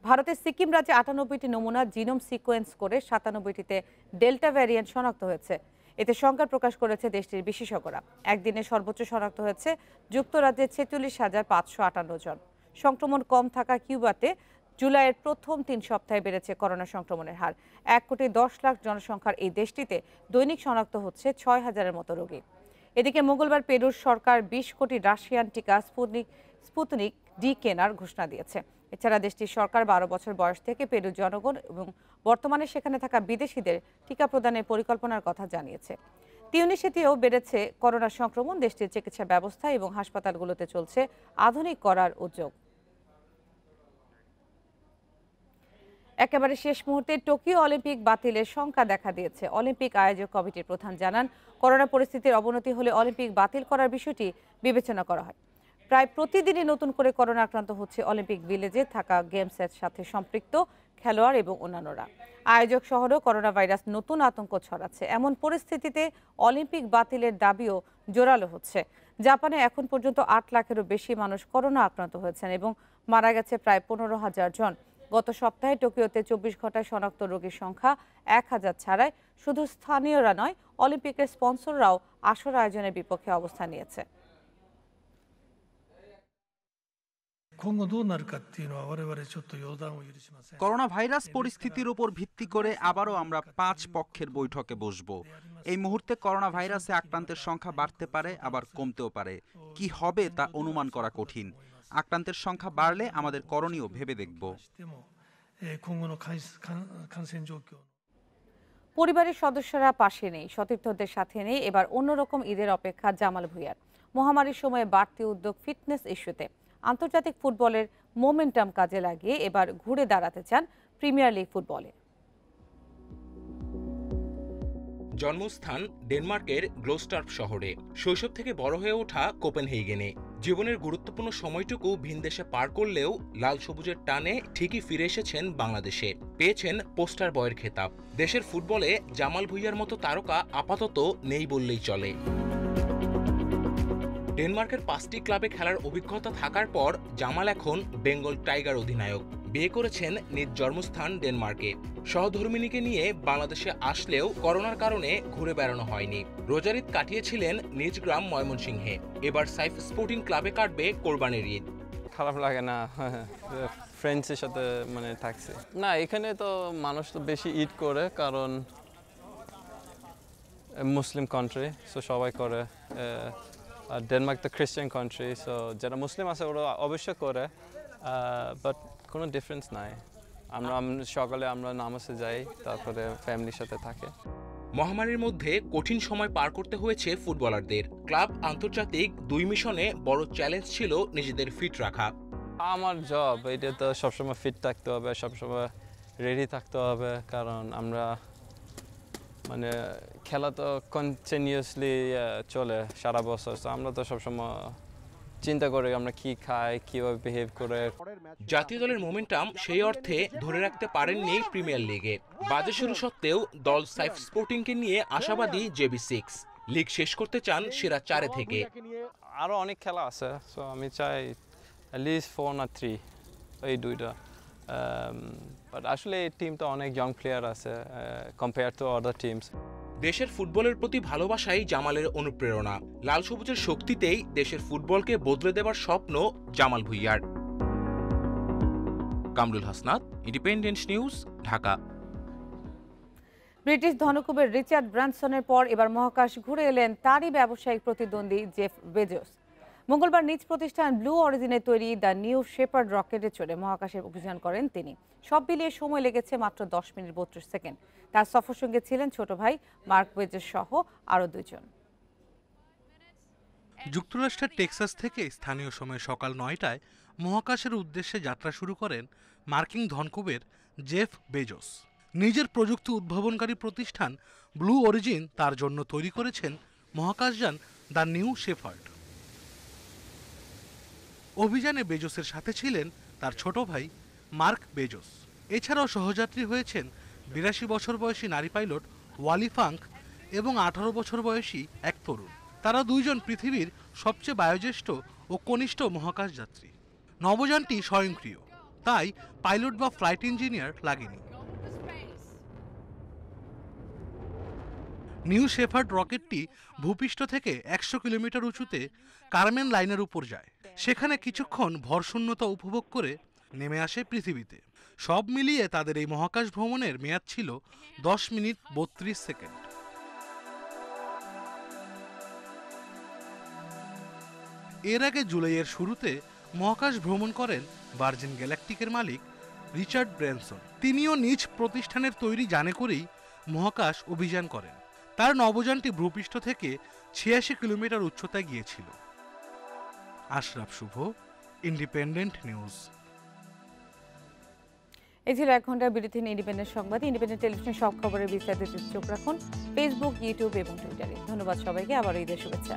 ভারতের সিকিম রাজ্যে 98টি নমুনা জিনোম সিকোয়েন্স করে 97টিতে ডেল্টা ভ্যারিয়েন্ট শনাক্ত হয়েছে। এতে শঙ্কা প্রকাশ করেছে দেশটির বিশেষজ্ঞরা। একদিনে সর্বোচ্চ শনাক্ত হয়েছে যুক্তরাজ্যে 46,558 জন। সংক্রমণ কম থাকা কিউবাতে জুলাইয়ের প্রথম 3 সপ্তাহে বেড়েছে করোনা সংক্রমণের হার। 1,10,00,000 জনসংখ্যার এই দেশটিতে দৈনিক শনাক্ত হচ্ছে 6,000-এর মতো রোগী। এদিকে মঙ্গলবার পেরুর সরকার 20 কোটি রাশিয়ান টিকা স্পুতনিক ডি কেনার ঘোষণা দিয়েছে। এছাড়া দেশটির সরকার 12 বছর বয়স থেকে পেরুর জনগণ এবং বর্তমানে সেখানে থাকা বিদেশিদের টিকা প্রদানের পরিকল্পনার কথা জানিয়েছে। তিউনিসিতেও বেড়েছে করোনা সংক্রমণ। দেশটির চিকিৎসা ব্যবস্থা এবং হাসপাতালগুলোতে চলছে আধুনিক করার উদ্যোগ। একেবারে শেষ মুহূর্তে টোকিও অলিম্পিক বাতিলের শঙ্কা দেখা দিয়েছে। অলিম্পিক আয়োজক কমিটির প্রধান জানান, করোনা পরিস্থিতির অবনতি হলে অলিম্পিক বাতিল করার বিষয়টি বিবেচনা করা হয়। প্রায় প্রতিদিনই নতুন করে করোনা আক্রান্ত হচ্ছে অলিম্পিক ভিলেজে থাকা গেমসের সাথে সম্পৃক্ত খেলোয়াড় এবং অন্যান্যরা। আয়োজক শহরেও করোনা ভাইরাস নতুন আতঙ্ক ছড়াচ্ছে। এমন পরিস্থিতিতে অলিম্পিক বাতিলের দাবিও জোরালো হচ্ছে। জাপানে এখন পর্যন্ত 8 লাখেরও বেশি মানুষ করোনা আক্রান্ত হয়েছেন এবং মারা গেছে প্রায় 15,000 জন। গত সপ্তাহে টোকিওতে 24 ঘন্টায় শনাক্ত রোগীর সংখ্যা 1000 ছাড়ায়। শুধু স্থানীয়রা নয়, অলিম্পিকের স্পন্সররাও আসর আয়োজনের বিপক্ষে অবস্থান নিয়েছে। করোনা ভাইরাস পরিস্থিতির উপর ভিত্তি করে আবারও আমরা 5 পক্ষের বৈঠকে বসব। এই মুহূর্তে করোনা ভাইরাসে আক্রান্তের সংখ্যা বাড়তে পারে, আবার কমতেও পারে। কি হবে তা অনুমান করা কঠিন। আক্রান্তের সংখ্যা বাড়লে আমাদের করণীয় ভেবে দেখব। পরিবারের সদস্যরা পাশে নেই, সতীর্থদের সাথে নেই। এবার অন্যরকম ঈদের অপেক্ষা জামাল ভুঁইয়ার। মহামারীর সময়ে বাড়তি উদ্যোগ ফিটনেস ইস্যুতে। আন্তর্জাতিক ফুটবলের মোমেন্টাম কাজে লাগিয়ে এবার ঘুরে দাঁড়াতে চান প্রিমিয়ার লিগ ফুটবলে। জন্মস্থান ডেনমার্কের গ্লোস্টার্প শহরে, শৈশব থেকে বড় হয়ে ওঠা কোপেনহেগেনে। জীবনের গুরুত্বপূর্ণ সময়টুকু ভিনদেশে পার করলেও লাল সবুজের টানে ঠিকই ফিরে এসেছেন বাংলাদেশে। পেয়েছেন পোস্টার বয়ের খেতাব। দেশের ফুটবলে জামাল ভুঁইয়ার মতো তারকা আপাতত নেই বললেই চলে। ডেনমার্কের 5টি ক্লাবে খেলার অভিজ্ঞতা থাকার পর জামাল এখন বেঙ্গল টাইগার অধিনায়ক। বিয়ে করেছেন নিজ জন্মস্থান ডেনমার্কে। সহধর্মিণীকে নিয়ে বাংলাদেশে আসলেও করোনার কারণে ঘুরে বেড়ানো হয়নি। রোজার ঈদ কাটিয়েছিলেন নিজ গ্রাম ময়মনসিংহে। এবার সাইফ স্পোর্টিং ক্লাবে কাটবে কোরবানির ঈদ। খারাপ লাগে না, ফ্রেন্ডসের সাথে মানে থাকছে না। এখানে তো মানুষ তো বেশি ঈদ করে, কারণ মুসলিম কান্ট্রি, সো সবাই করে। আর ডেনমার্ক তো খ্রিস্টান কান্ট্রি, সো যারা মুসলিম আছে ওরা অবশ্যই করে, বাট কোনো ডিফারেন্স নাই। আমরা সকালে আমরা নামাজে যাই, তারপরে ফ্যামিলির সাথে থাকে। মহামারীর মধ্যে কঠিন সময় পার করতে হয়েছে ফুটবলারদের। ক্লাব আন্তর্জাতিক 2 মিশনে বড় চ্যালেঞ্জ ছিল নিজেদের ফিট রাখা। আমার জব এটা তো সবসময় ফিট থাকতে হবে, সবসময় রেডি থাকতে হবে, কারণ আমরা মানে খেলা তো কন্টিনিউয়াসলি চলে সারা বছর, তো আমরা তো সবসময় চিন্তা করি আমরা কি খাই, কীভাবে বিহেভ করে। জাতীয় দলের মোমেন্টাম সেই অর্থে ধরে রাখতে পারেননি প্রিমিয়ার লিগে। বাজে শুরু সত্ত্বেও দল সাইফ স্পোর্টিংকে নিয়ে আশাবাদী JB6। লিগ শেষ করতে চান সেরা 4 থেকে। আরও অনেক খেলা আছে, সো আমি চাই at least 4 না 3 এই দুইটা। বাট আসলে এই টিমটা অনেক ইয়ং প্লেয়ার আছে কম্পেয়ার টু আদার টিমস। দেশের ফুটবলের প্রতি ভালোবাসাই জামালের অনুপ্রেরণা। লাল সবুজের শক্তিতেই দেশের ফুটবলকে বদলে দেবার স্বপ্ন জামাল ভুঁইয়ার। Kamrul Hasnat, independent news, Dhaka. British ধনকুবের রিচার্ড ব্রানসনের পর এবার মহাকাশ ঘুরে এলেন তারই ব্যবসায়িক প্রতিদ্বন্দ্বী জেফ বেজোস। মঙ্গলবার নিজ প্রতিষ্ঠান ব্লু অরিজিনে তৈরি দ্য নিউ শেপার্ড রকেটে চড়ে মহাকাশে অভিযান করেন তিনি। সব মিলিয়ে সময় লেগেছে মাত্র 10 মিনিট 32 সেকেন্ড। তার সফর সঙ্গে ছিলেন ছোট ভাই মার্ক বেজোস সহ আরও 2 জন। যুক্তরাষ্ট্রের টেক্সাস থেকে স্থানীয় সময় সকাল 9টায় মহাকাশের উদ্দেশ্যে যাত্রা শুরু করেন মার্কিন ধনকুবের জেফ বেজোস। নিজের প্রযুক্তি উদ্ভাবনকারী প্রতিষ্ঠান ব্লু অরিজিন তার জন্য তৈরি করেছেন মহাকাশযান দ্য নিউ শেপার্ড। অভিযানে বেজোসের সাথে ছিলেন তার ছোট ভাই মার্ক বেজোস। এছাড়াও সহযাত্রী হয়েছেন 82 বছর বয়সী নারী পাইলট ওয়ালি ফাঙ্ক এবং 18 বছর বয়সী এক তরুণ। তারা 2 জন পৃথিবীর সবচেয়ে বয়োজ্যেষ্ঠ ও কনিষ্ঠ মহাকাশ যাত্রী। নবযানটি স্বয়ংক্রিয়, তাই পাইলট বা ফ্লাইট ইঞ্জিনিয়ার লাগেনি। নিউ শেপার্ড রকেটটি ভূপৃষ্ঠ থেকে 100 কিলোমিটার উঁচুতে কারমেন লাইনের উপর যায়। সেখানে কিছুক্ষণ ভরশূন্যতা উপভোগ করে নেমে আসে পৃথিবীতে। সব মিলিয়ে তাদের এই মহাকাশ ভ্রমণের মেয়াদ ছিল 10 মিনিট 32 সেকেন্ড। এর আগে জুলাইয়ের শুরুতে মহাকাশ ভ্রমণ করেন ভার্জিন গ্যালাকটিকের মালিক রিচার্ড ব্র্যানসন। তিনিও নিজ প্রতিষ্ঠানের তৈরি যানে করেই মহাকাশ অভিযান করেন। তার নবযানটি ভূপৃষ্ঠ থেকে 86 কিলোমিটার উচ্চতায় গিয়েছিল। আশরাফ শুভ, ইন্ডিপেন্ডেন্ট নিউজ। এই ছিল 1 ঘন্টার বিরতির ইন্ডিপেন্ডেন্ট সংবাদ। ইন্ডিপেন্ডেন্ট টেলিভিশনের সব খবরের বিস্তারিত চোখ রাখুন ফেসবুক, ইউটিউব এবং টুইটারে। ধন্যবাদ সবাইকে, আবারও ঈদের শুভেচ্ছা।